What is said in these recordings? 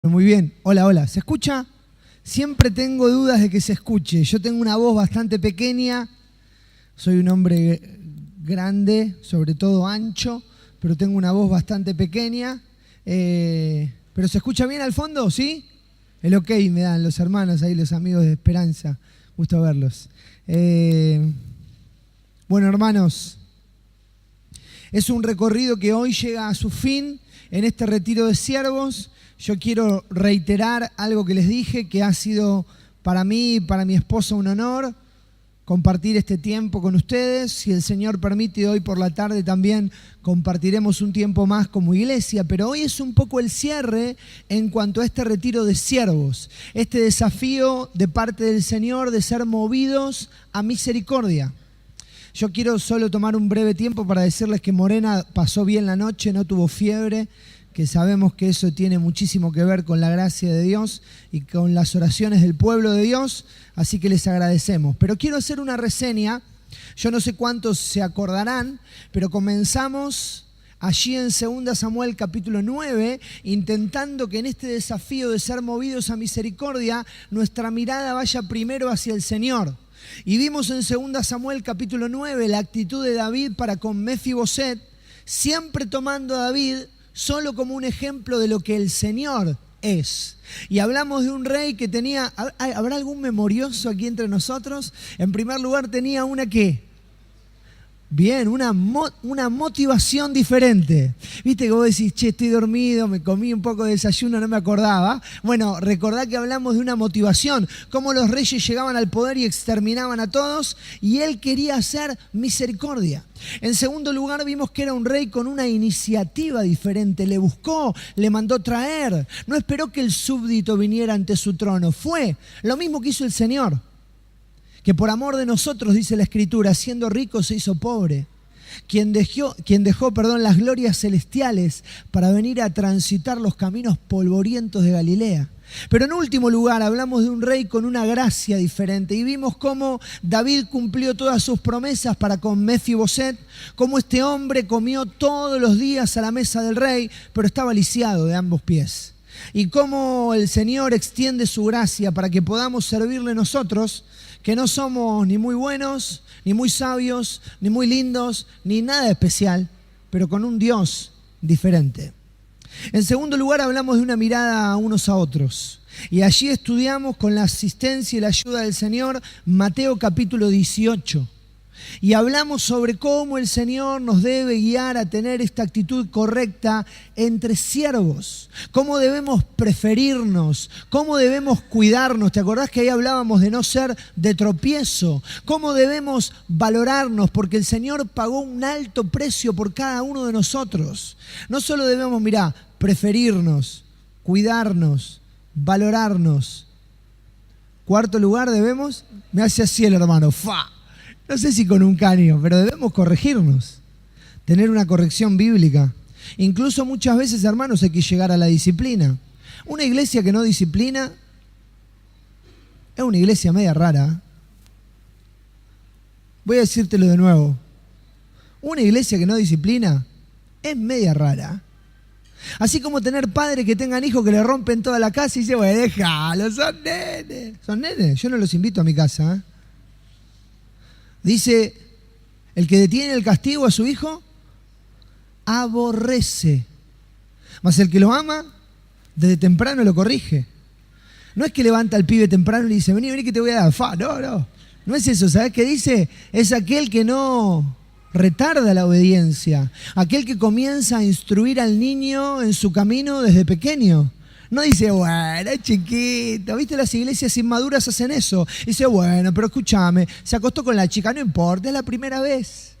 Muy bien, hola, hola. ¿Se escucha? Siempre tengo dudas de que se escuche. Yo tengo una voz bastante pequeña, soy un hombre grande, sobre todo ancho, pero tengo una voz bastante pequeña. ¿Pero se escucha bien al fondo? ¿Sí? El ok me dan los hermanos ahí, los amigos de Esperanza. Gusto verlos. Bueno, hermanos, es un recorrido que hoy llega a su fin en este retiro de siervos. Yo quiero reiterar algo que les dije, que ha sido para mí y para mi esposa un honor compartir este tiempo con ustedes. Si el Señor permite, hoy por la tarde también compartiremos un tiempo más como iglesia, pero hoy es un poco el cierre en cuanto a este retiro de siervos, este desafío de parte del Señor de ser movidos a misericordia. Yo quiero solo tomar un breve tiempo para decirles que Morena pasó bien la noche, no tuvo fiebre, que sabemos que eso tiene muchísimo que ver con la gracia de Dios y con las oraciones del pueblo de Dios, así que les agradecemos. Pero quiero hacer una reseña, yo no sé cuántos se acordarán, pero comenzamos allí en 2 Samuel capítulo 9, intentando que en este desafío de ser movidos a misericordia, nuestra mirada vaya primero hacia el Señor. Y vimos en 2 Samuel capítulo 9 la actitud de David para con Mefiboset, siempre tomando a David solo como un ejemplo de lo que el Señor es. Y hablamos de un rey que tenía, ¿habrá algún memorioso aquí entre nosotros? En primer lugar tenía una ¿qué? Bien, una motivación diferente. Viste que vos decís, che, estoy dormido, me comí un poco de desayuno, no me acordaba. Bueno, recordá que hablamos de una motivación, cómo los reyes llegaban al poder y exterminaban a todos, y él quería hacer misericordia. En segundo lugar, vimos que era un rey con una iniciativa diferente. Le buscó, le mandó traer. No esperó que el súbdito viniera ante su trono. Fue lo mismo que hizo el Señor, que por amor de nosotros, dice la Escritura, siendo rico se hizo pobre, quien dejó las glorias celestiales para venir a transitar los caminos polvorientos de Galilea. Pero en último lugar hablamos de un rey con una gracia diferente y vimos cómo David cumplió todas sus promesas para con Mefiboset, cómo este hombre comió todos los días a la mesa del rey, pero estaba lisiado de ambos pies. Y cómo el Señor extiende su gracia para que podamos servirle nosotros, que no somos ni muy buenos, ni muy sabios, ni muy lindos, ni nada especial, pero con un Dios diferente. En segundo lugar, hablamos de una mirada unos a otros. Y allí estudiamos con la asistencia y la ayuda del Señor Mateo capítulo 18. Y hablamos sobre cómo el Señor nos debe guiar a tener esta actitud correcta entre siervos, cómo debemos preferirnos, cómo debemos cuidarnos. ¿Te acordás que ahí hablábamos de no ser de tropiezo? Cómo debemos valorarnos, porque el Señor pagó un alto precio por cada uno de nosotros. No solo debemos, preferirnos, cuidarnos, valorarnos. Cuarto lugar, debemos, me hace así el hermano, no sé si con un caño, pero debemos corregirnos, tener una corrección bíblica. Incluso muchas veces, hermanos, hay que llegar a la disciplina. Una iglesia que no disciplina es una iglesia media rara. Voy a decírtelo de nuevo. Una iglesia que no disciplina es media rara. Así como tener padres que tengan hijos que le rompen toda la casa y dicen, bueno, déjalo, son nenes. Son nenes, yo no los invito a mi casa, ¿eh? Dice, el que detiene el castigo a su hijo, aborrece. Mas el que lo ama, desde temprano lo corrige. No es que levanta al pibe temprano y le dice, vení que te voy a dar. No. No es eso, ¿sabes qué dice? Es aquel que no retarda la obediencia. Aquel que comienza a instruir al niño en su camino desde pequeño. No dice, bueno, es chiquito. ¿Viste? Las iglesias inmaduras hacen eso. Dice, bueno, pero escúchame, se acostó con la chica, no importa, es la primera vez.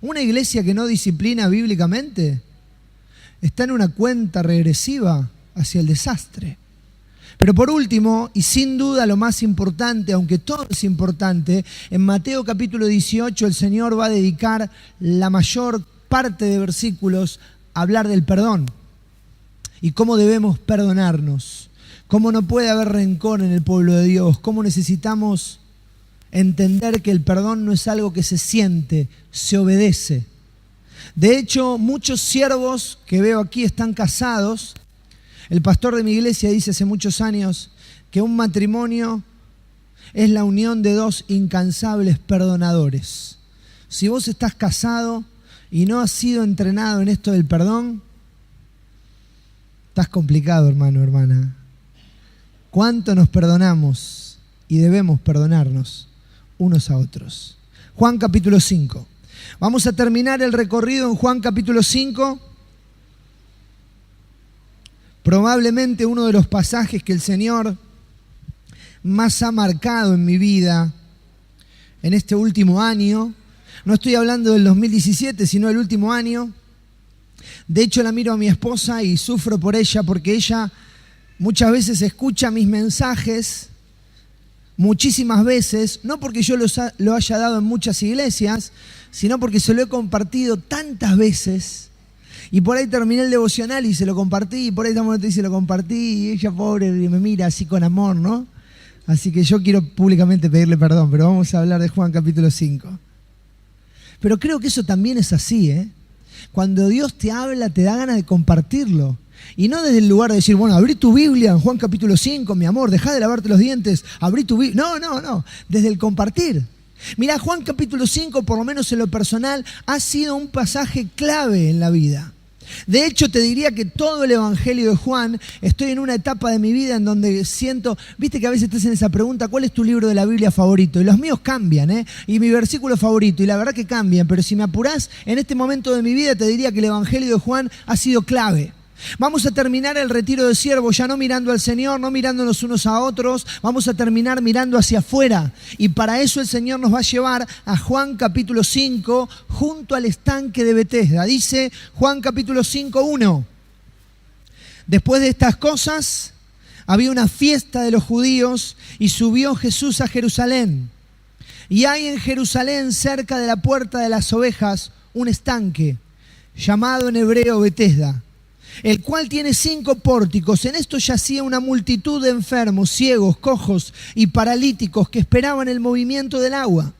Una iglesia que no disciplina bíblicamente está en una cuenta regresiva hacia el desastre. Pero por último, y sin duda lo más importante, aunque todo es importante, en Mateo capítulo 18 el Señor va a dedicar la mayor parte de versículos a hablar del perdón. Y cómo debemos perdonarnos, cómo no puede haber rencor en el pueblo de Dios, cómo necesitamos entender que el perdón no es algo que se siente, se obedece. De hecho, muchos siervos que veo aquí están casados El pastor de mi iglesia dice hace muchos años que un matrimonio es la unión de dos incansables perdonadores. Si vos estás casado y no has sido entrenado en esto del perdón, estás complicado, hermano, hermana. ¿Cuánto nos perdonamos y debemos perdonarnos unos a otros? Juan capítulo 5. Vamos a terminar el recorrido en Juan capítulo 5. Probablemente uno de los pasajes que el Señor más ha marcado en mi vida en este último año. No estoy hablando del 2017, sino del último año. De hecho, la miro a mi esposa y sufro por ella porque ella muchas veces escucha mis mensajes, muchísimas veces, no porque yo lo haya dado en muchas iglesias, sino porque se lo he compartido tantas veces. Y por ahí terminé el devocional y se lo compartí, y por ahí estamos y se lo compartí, y ella, pobre, me mira así con amor, ¿no? Así que yo quiero públicamente pedirle perdón, pero vamos a hablar de Juan capítulo 5. Pero creo que eso también es así, ¿eh? Cuando Dios te habla, te da ganas de compartirlo. Y no desde el lugar de decir, bueno, abrí tu Biblia en Juan capítulo 5, mi amor, dejá de lavarte los dientes, abrí tu Biblia. No, desde el compartir. Mirá, Juan capítulo 5, por lo menos en lo personal, ha sido un pasaje clave en la vida. De hecho, te diría que todo el Evangelio de Juan, estoy en una etapa de mi vida en donde siento, viste que a veces te hacen esa pregunta, ¿cuál es tu libro de la Biblia favorito? Y los míos cambian, ¿eh? Y mi versículo favorito, y la verdad que cambian, pero si me apurás, en este momento de mi vida te diría que el Evangelio de Juan ha sido clave. Vamos a terminar el retiro de siervos ya no mirando al Señor, no mirándonos unos a otros, vamos a terminar mirando hacia afuera. Y para eso el Señor nos va a llevar a Juan capítulo 5, junto al estanque de Betesda. Dice Juan capítulo 5, 1. Después de estas cosas, había una fiesta de los judíos y subió Jesús a Jerusalén. Y hay en Jerusalén, cerca de la puerta de las ovejas, un estanque, llamado en hebreo Betesda, el cual tiene 5 pórticos. En esto yacía una multitud de enfermos, ciegos, cojos y paralíticos que esperaban el movimiento del agua.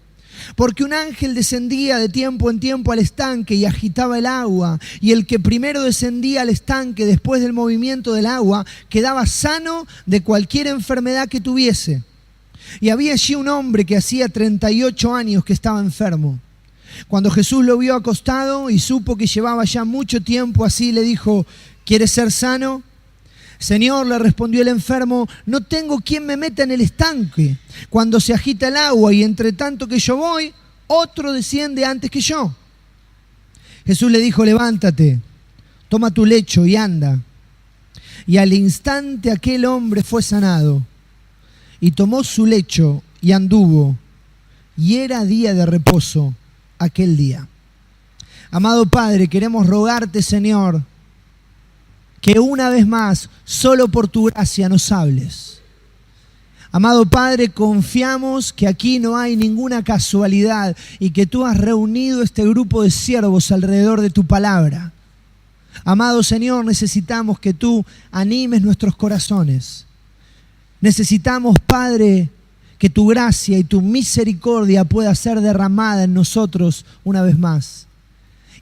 Porque un ángel descendía de tiempo en tiempo al estanque y agitaba el agua, y el que primero descendía al estanque después del movimiento del agua quedaba sano de cualquier enfermedad que tuviese. Y había allí un hombre que hacía 38 años que estaba enfermo. Cuando Jesús lo vio acostado y supo que llevaba ya mucho tiempo así, le dijo, ¿quieres ser sano? Señor, le respondió el enfermo, no tengo quien me meta en el estanque cuando se agita el agua, y entre tanto que yo voy, otro desciende antes que yo. Jesús le dijo, levántate, toma tu lecho y anda. Y al instante aquel hombre fue sanado, y tomó su lecho y anduvo, y era día de reposo aquel día. Amado Padre, queremos rogarte, Señor, que una vez más, solo por tu gracia nos hables. Amado Padre, confiamos que aquí no hay ninguna casualidad y que tú has reunido este grupo de siervos alrededor de tu palabra. Amado Señor, necesitamos que tú animes nuestros corazones. Necesitamos, Padre, que tu gracia y tu misericordia pueda ser derramada en nosotros una vez más.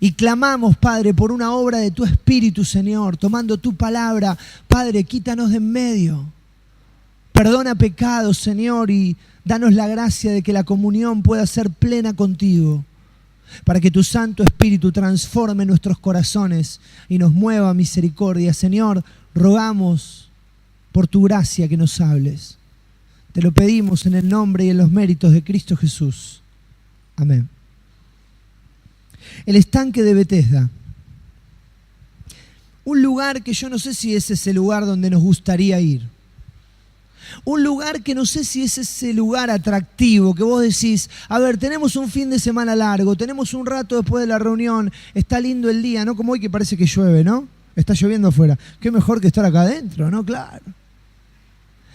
Y clamamos, Padre, por una obra de tu Espíritu, Señor, tomando tu palabra. Padre, quítanos de en medio. Perdona pecados, Señor, y danos la gracia de que la comunión pueda ser plena contigo, para que tu Santo Espíritu transforme nuestros corazones y nos mueva a misericordia. Señor, rogamos por tu gracia que nos hables. Te lo pedimos en el nombre y en los méritos de Cristo Jesús. Amén. El estanque de Betesda. Un lugar que yo no sé si es ese lugar donde nos gustaría ir. Un lugar que no sé si es ese lugar atractivo, que vos decís, a ver, tenemos un fin de semana largo, tenemos un rato después de la reunión, está lindo el día, ¿no? Como hoy que parece que llueve, ¿no? Está lloviendo afuera. Qué mejor que estar acá adentro, ¿no? Claro.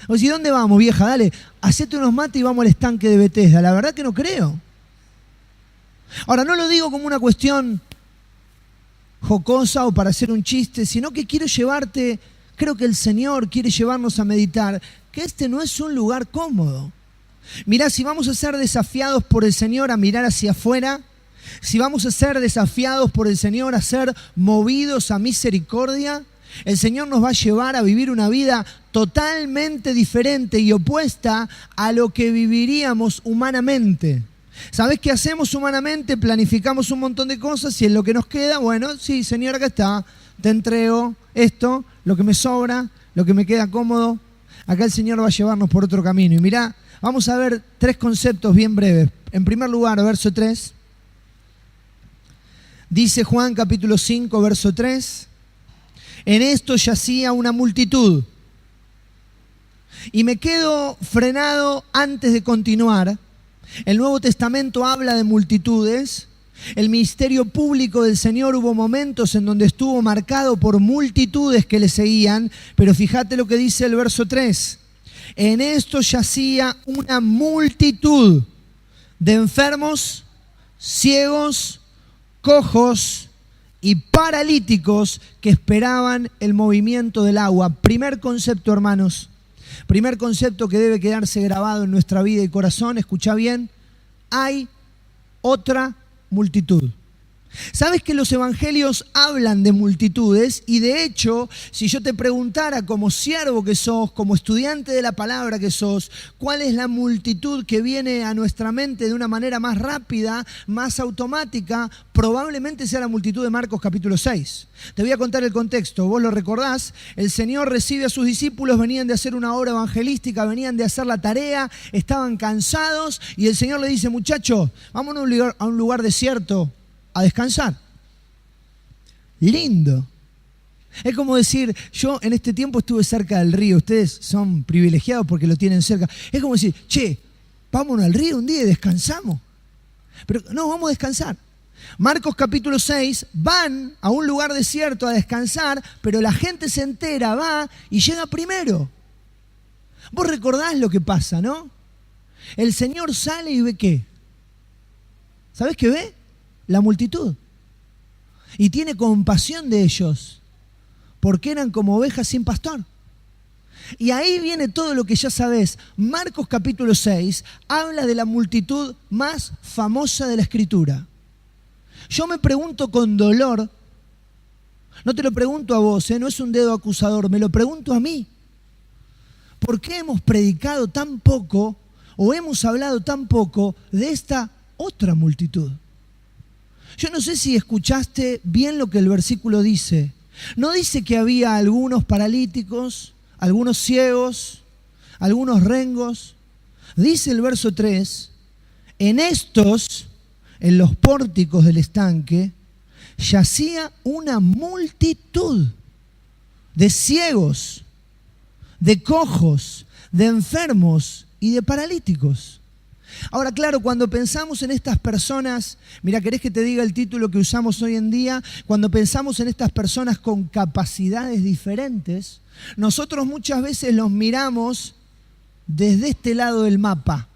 O si, ¿dónde vamos, vieja? Dale, hacete unos mates y vamos al estanque de Betesda. La verdad que no creo. Ahora, no lo digo como una cuestión jocosa o para hacer un chiste, sino que quiero llevarte, creo que el Señor quiere llevarnos a meditar, que este no es un lugar cómodo. Mirá, si vamos a ser desafiados por el Señor a mirar hacia afuera, si vamos a ser desafiados por el Señor a ser movidos a misericordia, El Señor nos va a llevar a vivir una vida totalmente diferente y opuesta a lo que viviríamos humanamente. ¿Sabés qué hacemos humanamente? Planificamos un montón de cosas y en lo que nos queda, bueno, sí, Señor, acá está, te entrego esto, lo que me sobra, lo que me queda cómodo. Acá el Señor va a llevarnos por otro camino. Y mirá, vamos a ver 3 conceptos bien breves. En primer lugar, verso 3. Dice Juan capítulo 5, verso 3. En esto yacía una multitud. Y me quedo frenado antes de continuar. El Nuevo Testamento habla de multitudes. El ministerio público del Señor hubo momentos en donde estuvo marcado por multitudes que le seguían, pero fíjate lo que dice el verso 3. En esto yacía una multitud de enfermos, ciegos, cojos y paralíticos que esperaban el movimiento del agua. Primer concepto, hermanos. Primer concepto que debe quedarse grabado en nuestra vida y corazón. Escucha bien. Hay otra multitud. ¿Sabes que los evangelios hablan de multitudes? Y de hecho, si yo te preguntara como siervo que sos, como estudiante de la palabra que sos, ¿cuál es la multitud que viene a nuestra mente de una manera más rápida, más automática? Probablemente sea la multitud de Marcos capítulo 6. Te voy a contar el contexto, vos lo recordás. El Señor recibe a sus discípulos, venían de hacer una obra evangelística, venían de hacer la tarea, estaban cansados y el Señor le dice, muchachos, vámonos a un lugar desierto a descansar. Lindo. Es como decir, yo en este tiempo estuve cerca del río, ustedes son privilegiados porque lo tienen cerca. Es como decir, che, vámonos al río un día y descansamos. Pero no, vamos a descansar. Marcos capítulo 6, van a un lugar desierto a descansar, pero la gente se entera, va y llega primero. Vos recordás lo que pasa, ¿no? El Señor sale y ve ¿qué? ¿Sabés qué ve? La multitud. Y tiene compasión de ellos, porque eran como ovejas sin pastor. Y ahí viene todo lo que ya sabés. Marcos capítulo 6 habla de la multitud más famosa de la Escritura. Yo me pregunto con dolor, no te lo pregunto a vos, no es un dedo acusador, me lo pregunto a mí. ¿Por qué hemos predicado tan poco o hemos hablado tan poco de esta otra multitud? Yo no sé si escuchaste bien lo que el versículo dice. No dice que había algunos paralíticos, algunos ciegos, algunos rengos. Dice el verso 3, en estos, en los pórticos del estanque, yacía una multitud de ciegos, de cojos, de enfermos y de paralíticos. Ahora, claro, cuando pensamos en estas personas, mira, ¿querés que te diga el título que usamos hoy en día? Cuando pensamos en estas personas con capacidades diferentes, nosotros muchas veces los miramos desde este lado del mapa.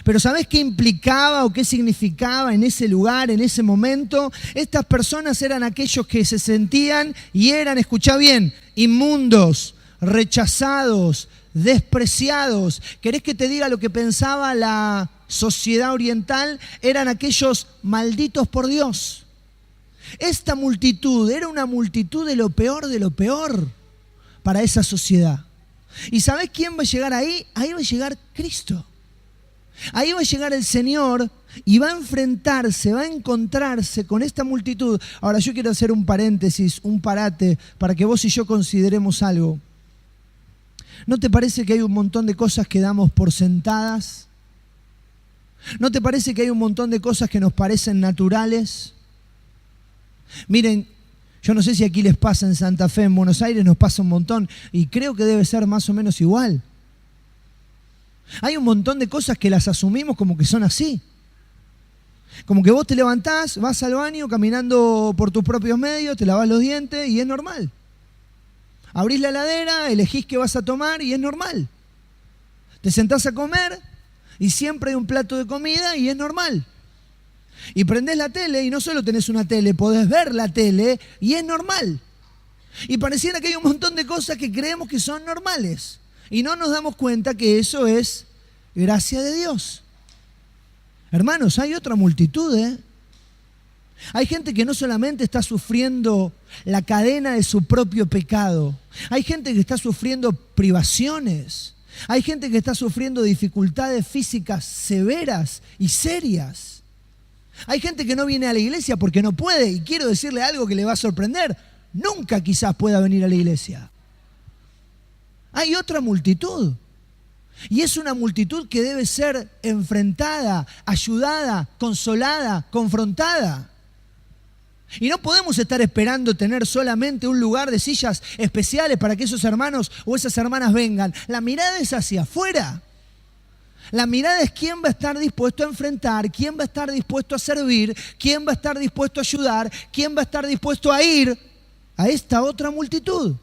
Pero ¿sabés qué implicaba o qué significaba en ese lugar, en ese momento? Estas personas eran aquellos que se sentían y eran, escuchá bien, inmundos, rechazados, despreciados. ¿Querés que te diga lo que pensaba la sociedad oriental? Eran aquellos malditos por Dios. Esta multitud era una multitud de lo peor para esa sociedad. ¿Y sabés quién va a llegar ahí? Ahí va a llegar Cristo. Ahí va a llegar el Señor y va a enfrentarse, va a encontrarse con esta multitud. Ahora yo quiero hacer un paréntesis, un parate, para que vos y yo consideremos algo. ¿No te parece que hay un montón de cosas que damos por sentadas? ¿No te parece que hay un montón de cosas que nos parecen naturales? Miren, yo no sé si aquí les pasa en Santa Fe, en Buenos Aires nos pasa un montón y creo que debe ser más o menos igual. Hay un montón de cosas que las asumimos como que son así. Como que vos te levantás, vas al baño caminando por tus propios medios, te lavas los dientes y es normal. Abrís la heladera, elegís qué vas a tomar y es normal. Te sentás a comer y siempre hay un plato de comida y es normal. Y prendés la tele y no solo tenés una tele, podés ver la tele y es normal. Y pareciera que hay un montón de cosas que creemos que son normales. Y no nos damos cuenta que eso es gracia de Dios. Hermanos, hay otra multitud, Hay gente que no solamente está sufriendo la cadena de su propio pecado. Hay gente que está sufriendo privaciones. Hay gente que está sufriendo dificultades físicas severas y serias. Hay gente que no viene a la iglesia porque no puede. Y quiero decirle algo que le va a sorprender. Nunca quizás pueda venir a la iglesia. Hay otra multitud. Y es una multitud que debe ser enfrentada, ayudada, consolada, confrontada. Y no podemos estar esperando tener solamente un lugar de sillas especiales para que esos hermanos o esas hermanas vengan. La mirada es hacia afuera. La mirada es quién va a estar dispuesto a enfrentar, quién va a estar dispuesto a servir, quién va a estar dispuesto a ayudar, quién va a estar dispuesto a ir a esta otra multitud.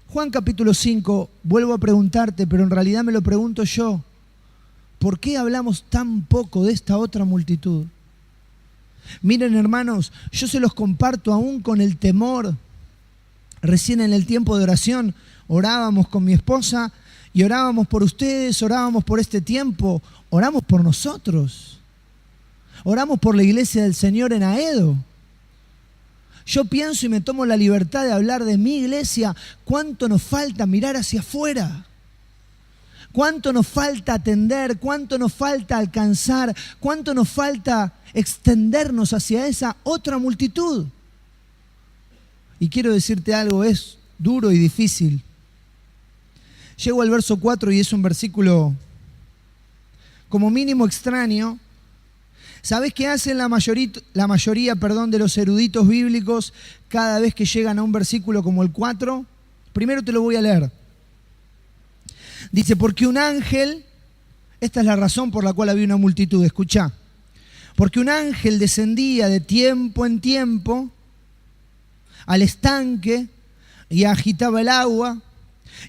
Juan capítulo 5, vuelvo a preguntarte, pero en realidad me lo pregunto yo. ¿Por qué hablamos tan poco de esta otra multitud? Miren, hermanos, yo se los comparto aún con el temor. Recién en el tiempo de oración orábamos con mi esposa y orábamos por ustedes, orábamos por este tiempo, oramos por nosotros. Oramos por la iglesia del Señor en Aedo. Yo pienso y me tomo la libertad de hablar de mi iglesia. ¿Cuánto nos falta mirar hacia afuera? ¿Cuánto nos falta atender? ¿Cuánto nos falta alcanzar? ¿Cuánto nos falta extendernos hacia esa otra multitud? Y quiero decirte algo, es duro y difícil. Llego al verso 4 y es un versículo como mínimo extraño. ¿Sabés qué hacen la mayoría de los eruditos bíblicos cada vez que llegan a un versículo como el 4? Primero te lo voy a leer. Dice, porque un ángel, esta es la razón por la cual había una multitud, escuchá. Porque un ángel descendía de tiempo en tiempo al estanque y agitaba el agua,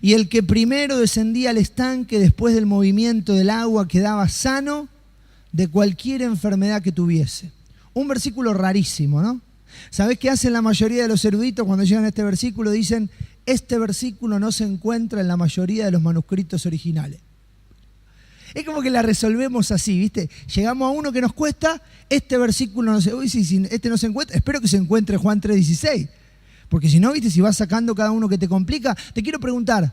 y el que primero descendía al estanque después del movimiento del agua quedaba sano de cualquier enfermedad que tuviese. Un versículo rarísimo, ¿no? ¿Sabés qué hacen la mayoría de los eruditos cuando llegan a este versículo? Dicen, este versículo no se encuentra en la mayoría de los manuscritos originales. Es como que la resolvemos así, ¿viste? Llegamos a uno que nos cuesta, este versículo no se... Uy, si este no se encuentra, espero que se encuentre Juan 3:16. Porque si no, ¿viste? Si vas sacando cada uno que te complica. Te quiero preguntar,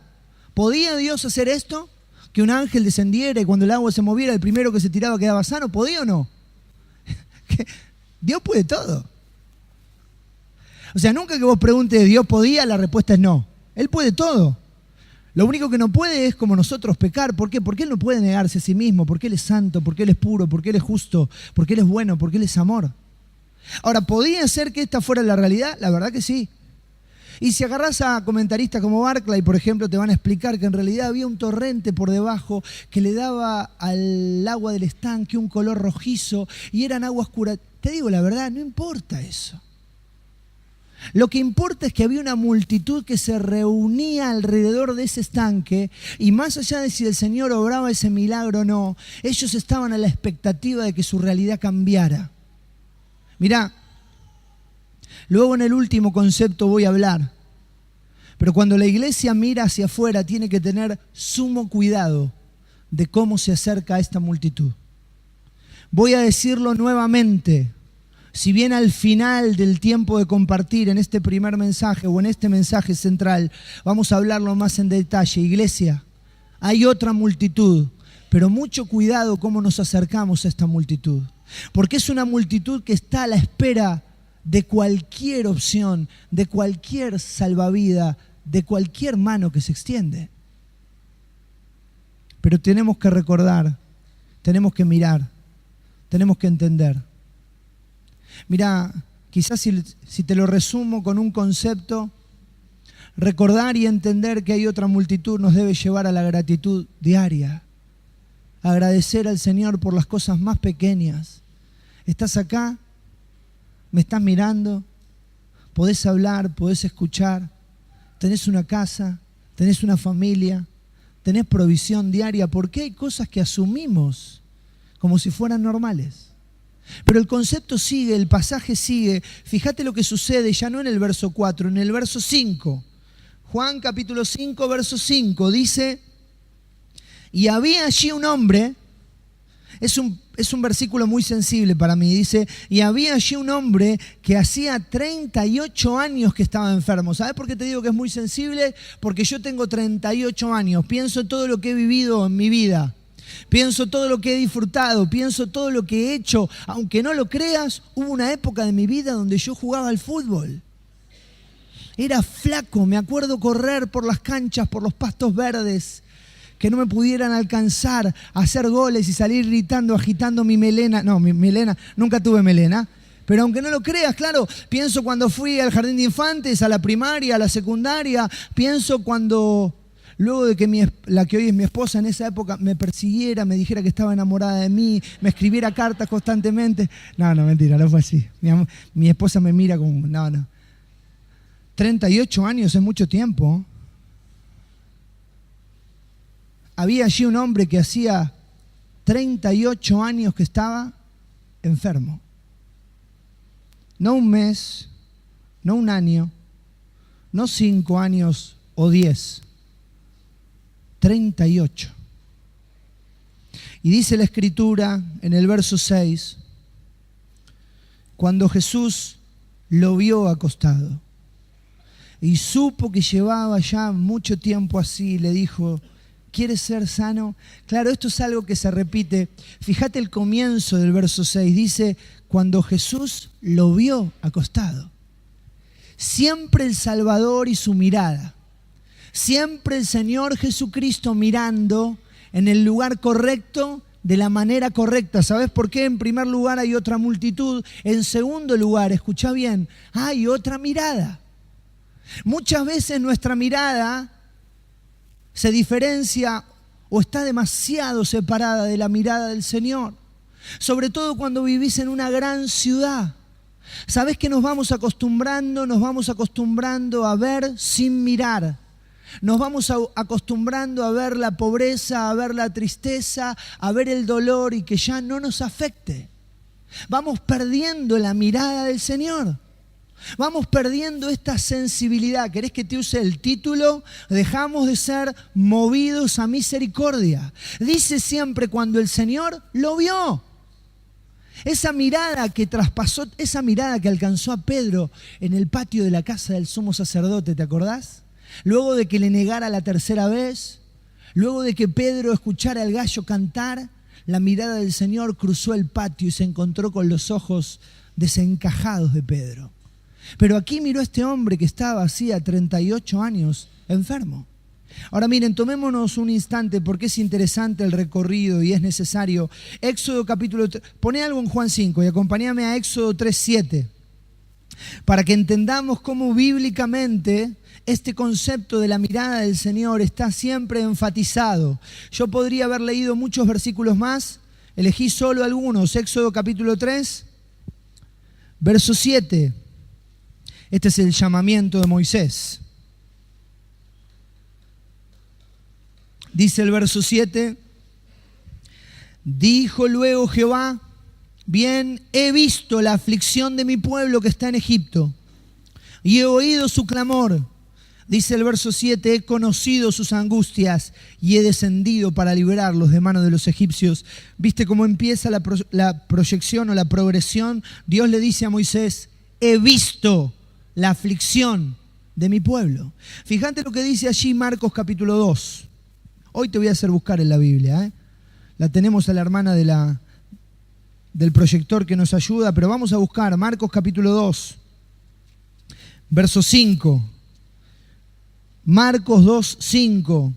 ¿podía Dios hacer esto? Que un ángel descendiera y cuando el agua se moviera, el primero que se tiraba quedaba sano. ¿Podía o no? Dios puede todo. O sea, nunca que vos preguntes, ¿Dios podía? La respuesta es no. Él puede todo. Lo único que no puede es como nosotros pecar. ¿Por qué? Porque Él no puede negarse a sí mismo. Porque Él es santo, porque Él es puro, porque Él es justo, porque Él es bueno, porque Él es amor. Ahora, ¿podía ser que esta fuera la realidad? La verdad que sí. Y si agarrás a comentaristas como Barclay, por ejemplo, te van a explicar que en realidad había un torrente por debajo que le daba al agua del estanque un color rojizo y eran aguas curativas. Te digo la verdad, no importa eso. Lo que importa es que había una multitud que se reunía alrededor de ese estanque y más allá de si el Señor obraba ese milagro o no, ellos estaban a la expectativa de que su realidad cambiara. Mirá, luego en el último concepto voy a hablar, pero cuando la iglesia mira hacia afuera tiene que tener sumo cuidado de cómo se acerca a esta multitud. Voy a decirlo nuevamente. Si bien al final del tiempo de compartir en este primer mensaje o en este mensaje central vamos a hablarlo más en detalle, iglesia, hay otra multitud, pero mucho cuidado cómo nos acercamos a esta multitud, porque es una multitud que está a la espera de cualquier opción, de cualquier salvavidas, de cualquier mano que se extiende. Pero tenemos que recordar, tenemos que mirar, tenemos que entender. Mira, quizás si te lo resumo con un concepto, recordar y entender que hay otra multitud nos debe llevar a la gratitud diaria. Agradecer al Señor por las cosas más pequeñas. ¿Estás acá? ¿Me estás mirando? ¿Podés hablar? ¿Podés escuchar? ¿Tenés una casa? ¿Tenés una familia? ¿Tenés provisión diaria? Porque hay cosas que asumimos como si fueran normales. Pero el concepto sigue, el pasaje sigue. Fíjate lo que sucede ya no en el verso 4, en el verso 5. Juan capítulo 5, verso 5 dice, y había allí un hombre Es un versículo muy sensible para mí. Dice, y había allí un hombre que hacía 38 años que estaba enfermo. ¿Sabes por qué te digo que es muy sensible? Porque yo tengo 38 años. Pienso todo lo que he vivido en mi vida. Pienso todo lo que he disfrutado. Pienso todo lo que he hecho. Aunque no lo creas, hubo una época de mi vida donde yo jugaba al fútbol. Era flaco. Me acuerdo correr por las canchas, por los pastos verdes, que no me pudieran alcanzar, a hacer goles y salir gritando, agitando mi melena. No, mi melena, nunca tuve melena. Pero aunque no lo creas, claro, pienso cuando fui al jardín de infantes, a la primaria, a la secundaria. Pienso cuando, luego de que la que hoy es mi esposa, en esa época me persiguiera, me dijera que estaba enamorada de mí, me escribiera cartas constantemente. No, mentira, no fue así. Mi esposa me mira como, no. 38 años es mucho tiempo. Había allí un hombre que hacía 38 años que estaba enfermo. No un mes, no un año, no 5 años o 10. 38. Y dice la Escritura en el verso 6, cuando Jesús lo vio acostado y supo que llevaba ya mucho tiempo así, le dijo, ¿quieres ser sano? Claro, esto es algo que se repite. Fíjate el comienzo del verso 6. Dice, cuando Jesús lo vio acostado. Siempre el Salvador y su mirada. Siempre el Señor Jesucristo mirando en el lugar correcto, de la manera correcta. ¿Sabes por qué? En primer lugar hay otra multitud. En segundo lugar, escucha bien, hay otra mirada. Muchas veces nuestra mirada se diferencia o está demasiado separada de la mirada del Señor. Sobre todo cuando vivís en una gran ciudad. ¿Sabés que nos vamos acostumbrando a ver sin mirar? Nos vamos acostumbrando a ver la pobreza, a ver la tristeza, a ver el dolor y que ya no nos afecte. Vamos perdiendo la mirada del Señor. Vamos perdiendo esta sensibilidad. ¿Querés que te use el título? Dejamos de ser movidos a misericordia. Dice siempre cuando el Señor lo vio. Esa mirada que traspasó, esa mirada que alcanzó a Pedro en el patio de la casa del sumo sacerdote, ¿te acordás? Luego de que le negara la tercera vez, luego de que Pedro escuchara al gallo cantar, la mirada del Señor cruzó el patio y se encontró con los ojos desencajados de Pedro. Pero aquí miró a este hombre que estaba así a 38 años enfermo. Ahora miren, tomémonos un instante porque es interesante el recorrido y es necesario. Éxodo capítulo 3, poné algo en Juan 5 y acompáñame a Éxodo 3:7 para que entendamos cómo bíblicamente este concepto de la mirada del Señor está siempre enfatizado. Yo podría haber leído muchos versículos más, elegí solo algunos. Éxodo capítulo 3, verso 7. Este es el llamamiento de Moisés. Dice el verso 7, dijo luego Jehová, bien, he visto la aflicción de mi pueblo que está en Egipto y he oído su clamor. Dice el verso 7, he conocido sus angustias y he descendido para liberarlos de mano de los egipcios. ¿Viste cómo empieza la proyección o la progresión? Dios le dice a Moisés, he visto la aflicción de mi pueblo. Fíjate lo que dice allí Marcos capítulo 2. Hoy te voy a hacer buscar en la Biblia. La tenemos a la hermana del proyector que nos ayuda, pero vamos a buscar Marcos capítulo 2, verso 5. Marcos 2, 5.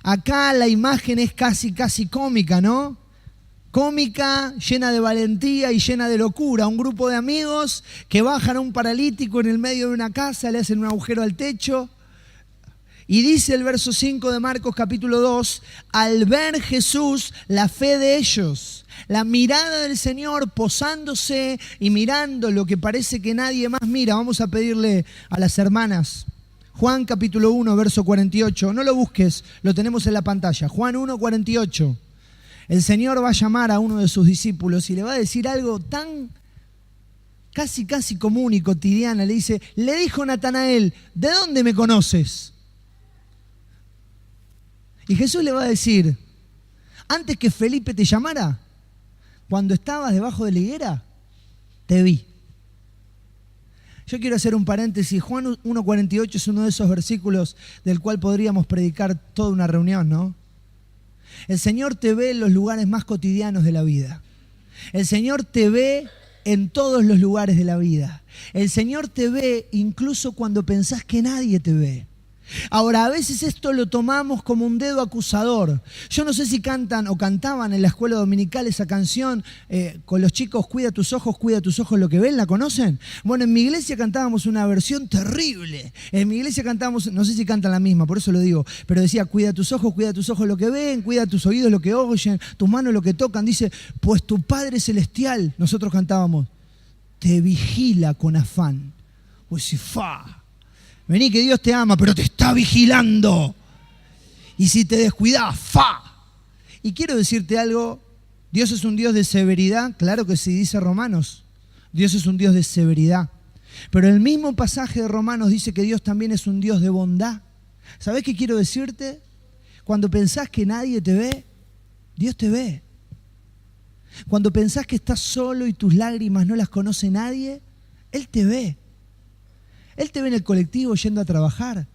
Acá la imagen es casi cómica, ¿no? Cómica, llena de valentía y llena de locura. Un grupo de amigos que bajan a un paralítico en el medio de una casa, le hacen un agujero al techo. Y dice el verso 5 de Marcos capítulo 2, al ver Jesús la fe de ellos, la mirada del Señor posándose y mirando lo que parece que nadie más mira. Vamos a pedirle a las hermanas. Juan capítulo 1, verso 48. No lo busques, lo tenemos en la pantalla. Juan 1, 48. El Señor va a llamar a uno de sus discípulos y le va a decir algo tan casi común y cotidiana. Le dijo Natanael, ¿de dónde me conoces? Y Jesús le va a decir, antes que Felipe te llamara, cuando estabas debajo de la higuera, te vi. Yo quiero hacer un paréntesis. Juan 1:48 es uno de esos versículos del cual podríamos predicar toda una reunión, ¿no? El Señor te ve en los lugares más cotidianos de la vida. El Señor te ve en todos los lugares de la vida. El Señor te ve incluso cuando pensás que nadie te ve. Ahora, a veces esto lo tomamos como un dedo acusador. Yo no sé si cantan o cantaban en la escuela dominical esa canción con los chicos, cuida tus ojos lo que ven, ¿la conocen? Bueno, en mi iglesia cantábamos una versión terrible. En mi iglesia cantábamos, no sé si cantan la misma, por eso lo digo, pero decía, cuida tus ojos lo que ven, cuida tus oídos lo que oyen, tus manos lo que tocan. Dice, pues tu Padre Celestial, nosotros cantábamos, te vigila con afán. Pues si fa. Vení que Dios te ama, pero te está vigilando. Y si te descuidás, ¡fa! Y quiero decirte algo, Dios es un Dios de severidad, claro que sí, dice Romanos. Dios es un Dios de severidad. Pero el mismo pasaje de Romanos dice que Dios también es un Dios de bondad. ¿Sabés qué quiero decirte? Cuando pensás que nadie te ve, Dios te ve. Cuando pensás que estás solo y tus lágrimas no las conoce nadie, Él te ve. Él te ve en el colectivo yendo a trabajar.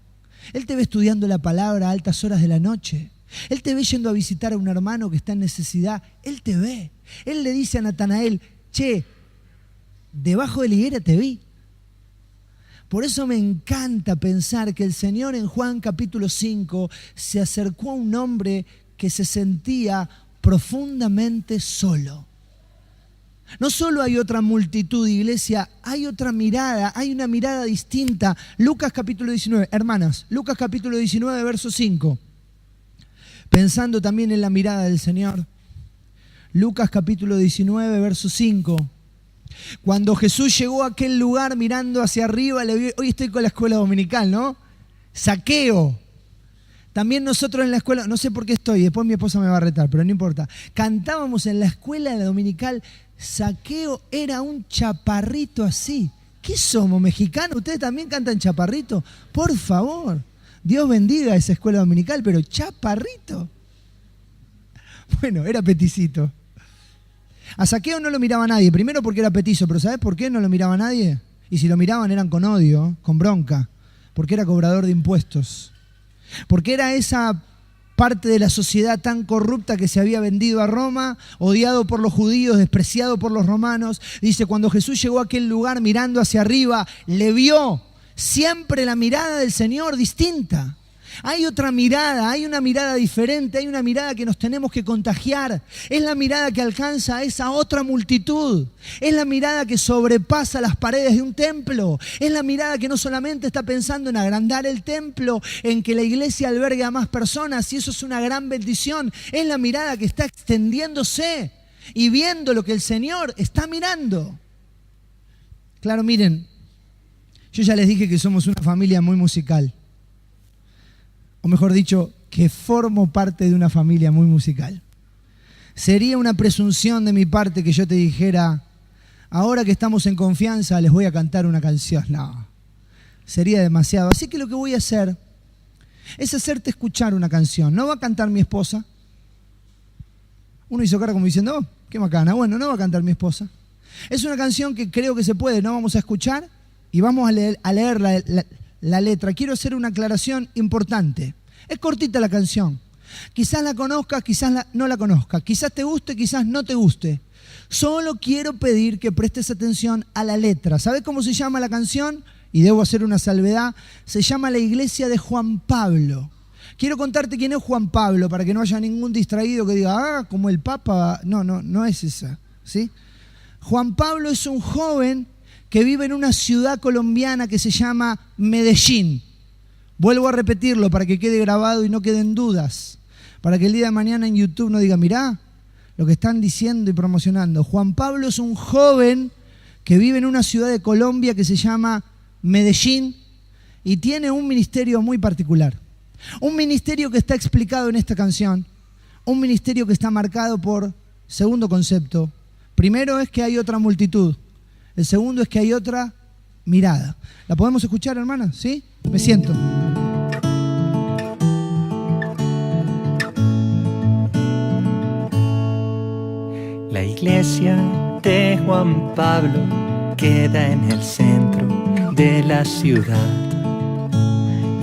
Él te ve estudiando la palabra a altas horas de la noche. Él te ve yendo a visitar a un hermano que está en necesidad. Él te ve. Él le dice a Natanael, che, debajo de la higuera te vi. Por eso me encanta pensar que el Señor en Juan capítulo 5 se acercó a un hombre que se sentía profundamente solo. No solo hay otra multitud, iglesia, hay otra mirada, hay una mirada distinta. Lucas capítulo 19, hermanas, Lucas capítulo 19, verso 5. Pensando también en la mirada del Señor. Lucas capítulo 19, verso 5. Cuando Jesús llegó a aquel lugar mirando hacia arriba, le vio, hoy estoy con la escuela dominical, ¿no? Zaqueo. También nosotros en la escuela, no sé por qué estoy, después mi esposa me va a retar, pero no importa. Cantábamos en la escuela dominical, Zaqueo era un chaparrito así. ¿Qué somos, mexicanos? ¿Ustedes también cantan chaparrito? Por favor, Dios bendiga esa escuela dominical, pero chaparrito. Bueno, era peticito. A Zaqueo no lo miraba nadie, primero porque era petizo, pero ¿sabes por qué no lo miraba nadie? Y si lo miraban eran con odio, con bronca, porque era cobrador de impuestos. Porque era esa parte de la sociedad tan corrupta que se había vendido a Roma, odiado por los judíos, despreciado por los romanos. Dice, cuando Jesús llegó a aquel lugar mirando hacia arriba, le vio siempre la mirada del Señor distinta. Hay otra mirada, hay una mirada diferente, hay una mirada que nos tenemos que contagiar. Es la mirada que alcanza a esa otra multitud. Es la mirada que sobrepasa las paredes de un templo. Es la mirada que no solamente está pensando en agrandar el templo, en que la iglesia albergue a más personas, y eso es una gran bendición. Es la mirada que está extendiéndose y viendo lo que el Señor está mirando. Claro, miren, yo ya les dije que somos una familia muy musical. O mejor dicho, que formo parte de una familia muy musical. Sería una presunción de mi parte que yo te dijera, ahora que estamos en confianza les voy a cantar una canción. No, sería demasiado. Así que lo que voy a hacer es hacerte escuchar una canción. No va a cantar mi esposa. Uno hizo cara como diciendo, oh, qué macana. Bueno, no va a cantar mi esposa. Es una canción que creo que se puede, no vamos a escuchar y vamos a leer la letra. Quiero hacer una aclaración importante. Es cortita la canción. Quizás la conozcas, quizás no la conozcas. Quizás te guste, quizás no te guste. Solo quiero pedir que prestes atención a la letra. ¿Sabes cómo se llama la canción? Y debo hacer una salvedad. Se llama La Iglesia de Juan Pablo. Quiero contarte quién es Juan Pablo para que no haya ningún distraído que diga, como el Papa. No es esa, ¿sí? Juan Pablo es un joven que vive en una ciudad colombiana que se llama Medellín. Vuelvo a repetirlo para que quede grabado y no queden dudas. Para que el día de mañana en YouTube no diga, mirá lo que están diciendo y promocionando. Juan Pablo es un joven que vive en una ciudad de Colombia que se llama Medellín y tiene un ministerio muy particular. Un ministerio que está explicado en esta canción. Un ministerio que está marcado por, segundo concepto, primero es que hay otra multitud. El segundo es que hay otra mirada. ¿La podemos escuchar, hermana? ¿Sí? Me siento. La iglesia de Juan Pablo queda en el centro de la ciudad.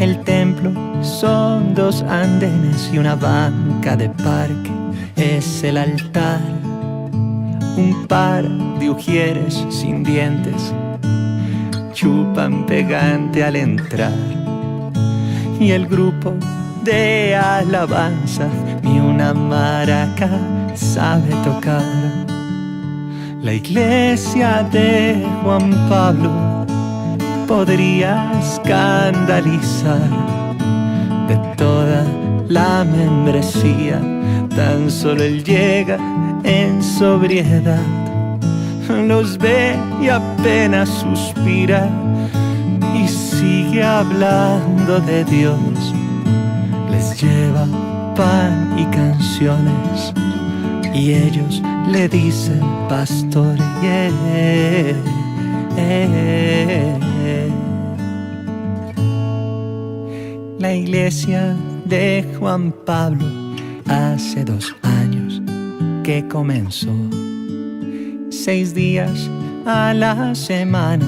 El templo son 2 andenes y una banca de parque. Es el altar, un par de ujieres sin dientes chupan pegante al entrar. Y el grupo de alabanza ni una maraca sabe tocar. La iglesia de Juan Pablo podría escandalizar de toda la membresía. Tan solo él llega en sobriedad, los ve y apenas suspira y sigue hablando de Dios. Les lleva pan y canciones y ellos le dicen pastor. La iglesia de Juan Pablo hace 2 años que comenzó. 6 días a la semana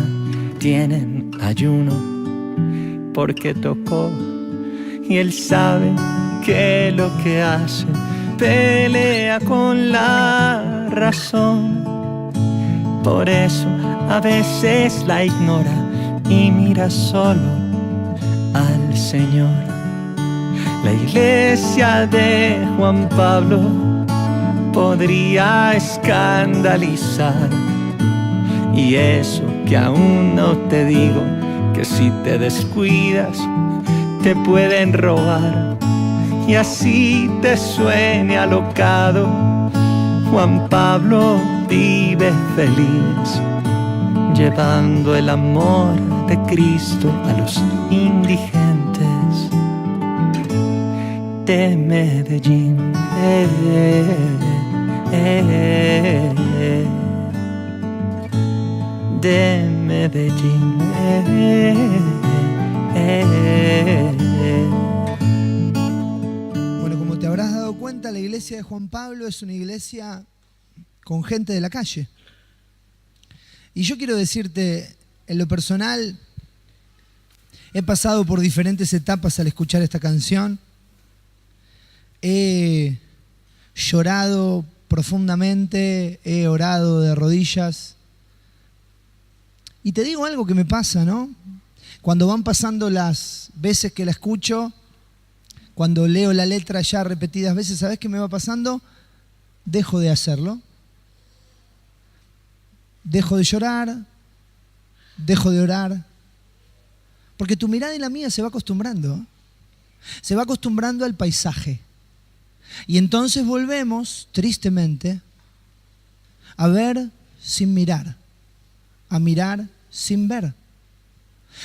tienen ayuno porque tocó. Y él sabe que lo que hace pelea con la razón. Por eso a veces la ignora y mira solo al Señor. La iglesia de Juan Pablo podría escandalizar. Y eso que aún no te digo, que si te descuidas te pueden robar. Y así te suene alocado, Juan Pablo vive feliz, llevando el amor de Cristo a los indigentes de Medellín. De Medellín. Bueno, como te habrás dado cuenta, la iglesia de Juan Pablo es una iglesia con gente de la calle. Y yo quiero decirte, en lo personal, he pasado por diferentes etapas al escuchar esta canción. He llorado profundamente, he orado de rodillas. Y te digo algo que me pasa, ¿no? Cuando van pasando las veces que la escucho, cuando leo la letra ya repetidas veces, ¿sabes qué me va pasando? Dejo de hacerlo. Dejo de llorar, dejo de orar. Porque tu mirada y la mía se va acostumbrando. Se va acostumbrando al paisaje. Y entonces volvemos, tristemente, a ver sin mirar, a mirar sin ver,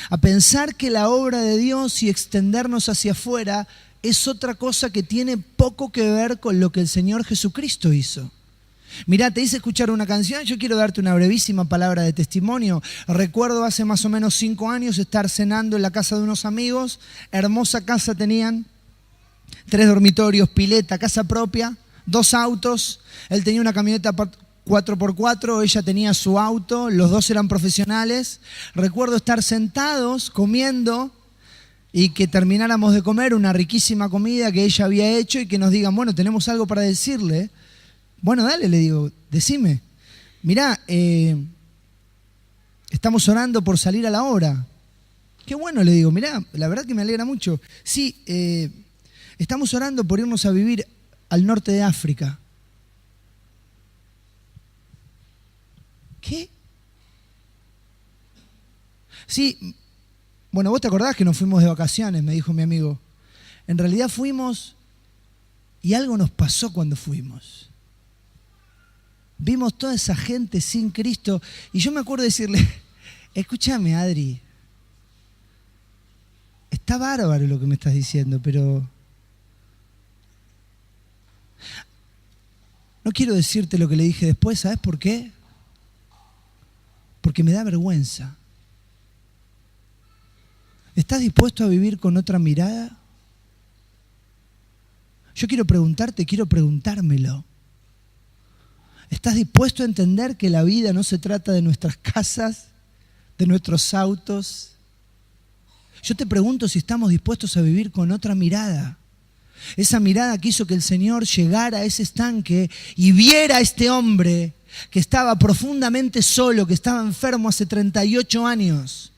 a pensar que la obra de Dios y extendernos hacia afuera es otra cosa que tiene poco que ver con lo que el Señor Jesucristo hizo. Mirá, te hice escuchar una canción, yo quiero darte una brevísima palabra de testimonio. Recuerdo hace más o menos 5 años estar cenando en la casa de unos amigos, hermosa casa tenían, 3 dormitorios, pileta, casa propia, 2 autos. Él tenía una camioneta 4x4, ella tenía su auto, los 2 eran profesionales. Recuerdo estar sentados comiendo y que termináramos de comer una riquísima comida que ella había hecho y que nos digan, bueno, tenemos algo para decirle. Bueno, dale, le digo, decime. Mirá, estamos orando por salir a la hora. Qué bueno, le digo, mirá, la verdad que me alegra mucho. Sí, estamos orando por irnos a vivir al norte de África. ¿Qué? Sí, bueno, vos te acordás que nos fuimos de vacaciones, me dijo mi amigo. En realidad fuimos y algo nos pasó cuando fuimos. Vimos toda esa gente sin Cristo y yo me acuerdo de decirle, escúchame, Adri, está bárbaro lo que me estás diciendo, pero no quiero decirte lo que le dije después, ¿sabes por qué? Porque me da vergüenza. ¿Estás dispuesto a vivir con otra mirada? Yo quiero preguntarte, quiero preguntármelo. ¿Estás dispuesto a entender que la vida no se trata de nuestras casas, de nuestros autos? Yo te pregunto si estamos dispuestos a vivir con otra mirada. Esa mirada que hizo que el Señor llegara a ese estanque y viera a este hombre que estaba profundamente solo, que estaba enfermo hace 38 años.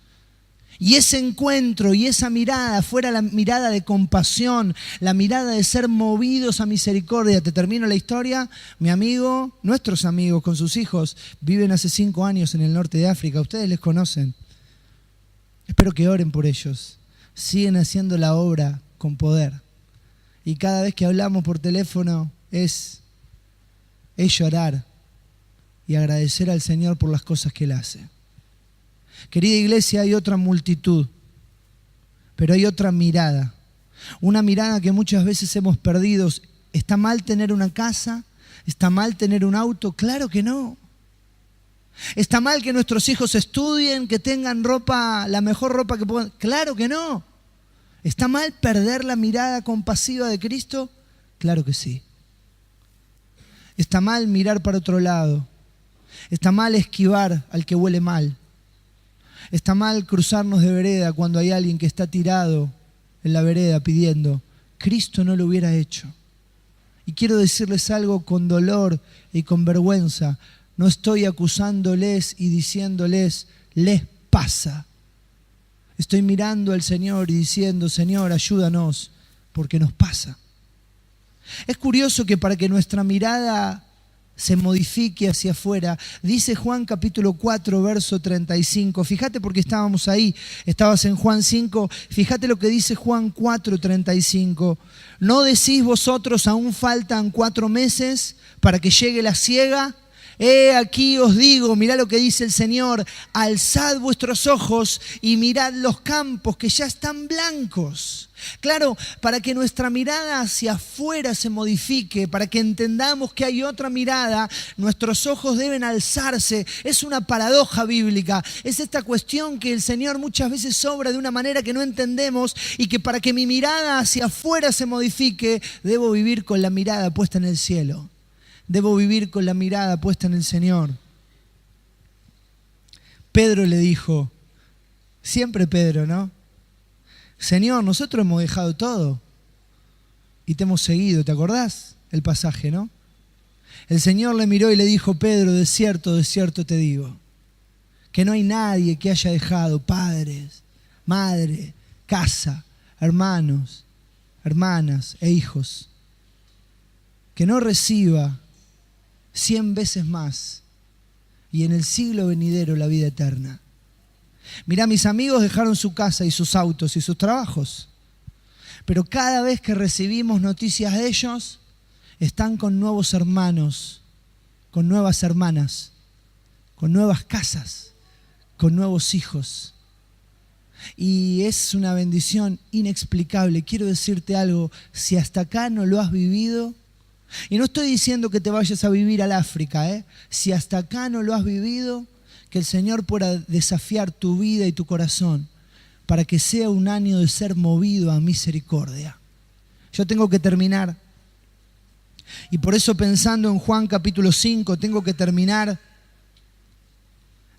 Y ese encuentro y esa mirada fuera la mirada de compasión, la mirada de ser movidos a misericordia. Te termino la historia. Mi amigo, nuestros amigos con sus hijos, viven hace 5 años en el norte de África. Ustedes les conocen. Espero que oren por ellos. Siguen haciendo la obra con poder. Y cada vez que hablamos por teléfono es llorar y agradecer al Señor por las cosas que Él hace. Querida iglesia, hay otra multitud, pero hay otra mirada. Una mirada que muchas veces hemos perdido. ¿Está mal tener una casa? ¿Está mal tener un auto? Claro que no. ¿Está mal que nuestros hijos estudien, que tengan ropa, la mejor ropa que puedan? Claro que no. ¿Está mal perder la mirada compasiva de Cristo? Claro que sí. ¿Está mal mirar para otro lado? ¿Está mal esquivar al que huele mal? ¿Está mal cruzarnos de vereda cuando hay alguien que está tirado en la vereda pidiendo? Cristo no lo hubiera hecho. Y quiero decirles algo con dolor y con vergüenza. No estoy acusándoles y diciéndoles, les pasa. Estoy mirando al Señor y diciendo, Señor, ayúdanos, porque nos pasa. Es curioso que para que nuestra mirada se modifique hacia afuera, dice Juan capítulo 4, verso 35. Fíjate porque estábamos ahí, estabas en Juan 5, fíjate lo que dice Juan 4, 35. ¿No decís vosotros aún faltan 4 meses para que llegue la siega? He aquí os digo, mirá lo que dice el Señor, alzad vuestros ojos y mirad los campos que ya están blancos. Claro, para que nuestra mirada hacia afuera se modifique, para que entendamos que hay otra mirada, nuestros ojos deben alzarse. Es una paradoja bíblica, es esta cuestión que el Señor muchas veces obra de una manera que no entendemos y que para que mi mirada hacia afuera se modifique, debo vivir con la mirada puesta en el cielo. Debo vivir con la mirada puesta en el Señor. Pedro le dijo, siempre Pedro, ¿no? Señor, nosotros hemos dejado todo y te hemos seguido, ¿te acordás? El pasaje, ¿no? El Señor le miró y le dijo, Pedro, de cierto te digo, que no hay nadie que haya dejado padres, madre, casa, hermanos, hermanas e hijos, que no reciba 100 veces más y en el siglo venidero la vida eterna. Mirá, mis amigos dejaron su casa y sus autos y sus trabajos, pero cada vez que recibimos noticias de ellos, están con nuevos hermanos, con nuevas hermanas, con nuevas casas, con nuevos hijos. Y es una bendición inexplicable. Quiero decirte algo, si hasta acá no lo has vivido, y no estoy diciendo que te vayas a vivir al África, si hasta acá no lo has vivido, que el Señor pueda desafiar tu vida y tu corazón para que sea un año de ser movido a misericordia. Yo tengo que terminar. Y por eso, pensando en Juan capítulo 5, tengo que terminar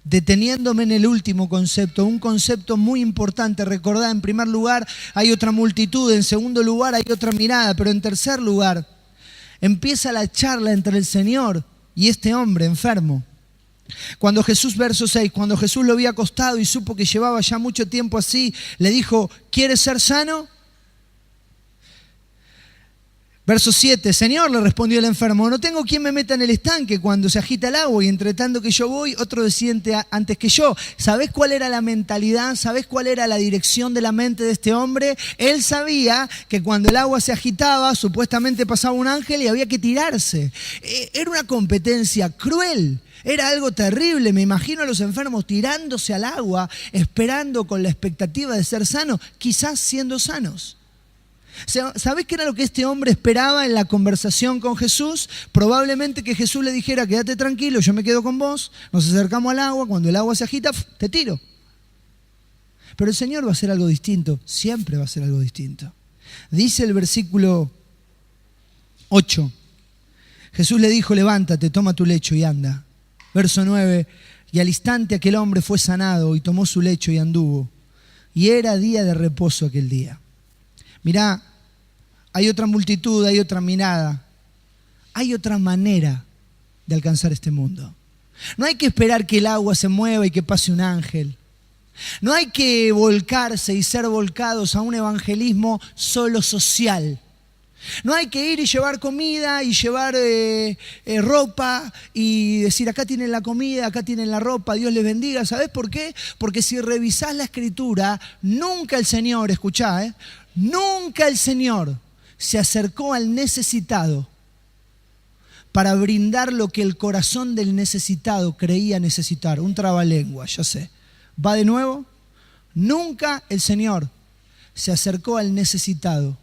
deteniéndome en el último concepto, un concepto muy importante. Recordá, en primer lugar hay otra multitud, en segundo lugar hay otra mirada, pero en tercer lugar empieza la charla entre el Señor y este hombre enfermo. Cuando Jesús, verso 6, cuando Jesús lo había acostado y supo que llevaba ya mucho tiempo así, le dijo, ¿quieres ser sano? Verso 7, Señor, le respondió el enfermo, no tengo quien me meta en el estanque cuando se agita el agua y entre tanto que yo voy, otro desciende antes que yo. ¿Sabés cuál era la mentalidad? ¿Sabés cuál era la dirección de la mente de este hombre? Él sabía que cuando el agua se agitaba, supuestamente pasaba un ángel y había que tirarse. Era una competencia cruel. Era algo terrible. Me imagino a los enfermos tirándose al agua, esperando con la expectativa de ser sanos, quizás siendo sanos. ¿Sabés qué era lo que este hombre esperaba en la conversación con Jesús? Probablemente que Jesús le dijera, quédate tranquilo, yo me quedo con vos, nos acercamos al agua, cuando el agua se agita, te tiro. Pero el Señor va a hacer algo distinto, siempre va a hacer algo distinto. Dice el versículo 8, Jesús le dijo, levántate, toma tu lecho y anda. Verso 9, y al instante aquel hombre fue sanado y tomó su lecho y anduvo. Y era día de reposo aquel día. Mirá, hay otra multitud, hay otra mirada, hay otra manera de alcanzar este mundo. No hay que esperar que el agua se mueva y que pase un ángel. No hay que volcarse y ser volcados a un evangelismo solo social. No hay que ir y llevar comida y llevar ropa y decir acá tienen la comida, acá tienen la ropa, Dios les bendiga. ¿Sabés por qué? Porque si revisás la Escritura, nunca el Señor, escuchá, nunca el Señor se acercó al necesitado para brindar lo que el corazón del necesitado creía necesitar. Un trabalengua, ya sé. ¿Va de nuevo? Nunca el Señor se acercó al necesitado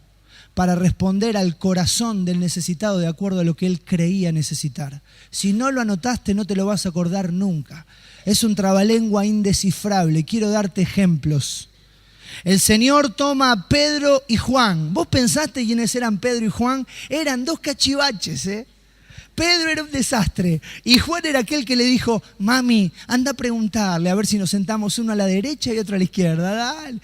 para responder al corazón del necesitado de acuerdo a lo que él creía necesitar. Si no lo anotaste, no te lo vas a acordar nunca. Es un trabalengua indescifrable. Quiero darte ejemplos. El Señor toma a Pedro y Juan. ¿Vos pensaste quiénes eran Pedro y Juan? Eran dos cachivaches, Pedro era un desastre y Juan era aquel que le dijo, mami, anda a preguntarle a ver si nos sentamos uno a la derecha y otro a la izquierda. Dale.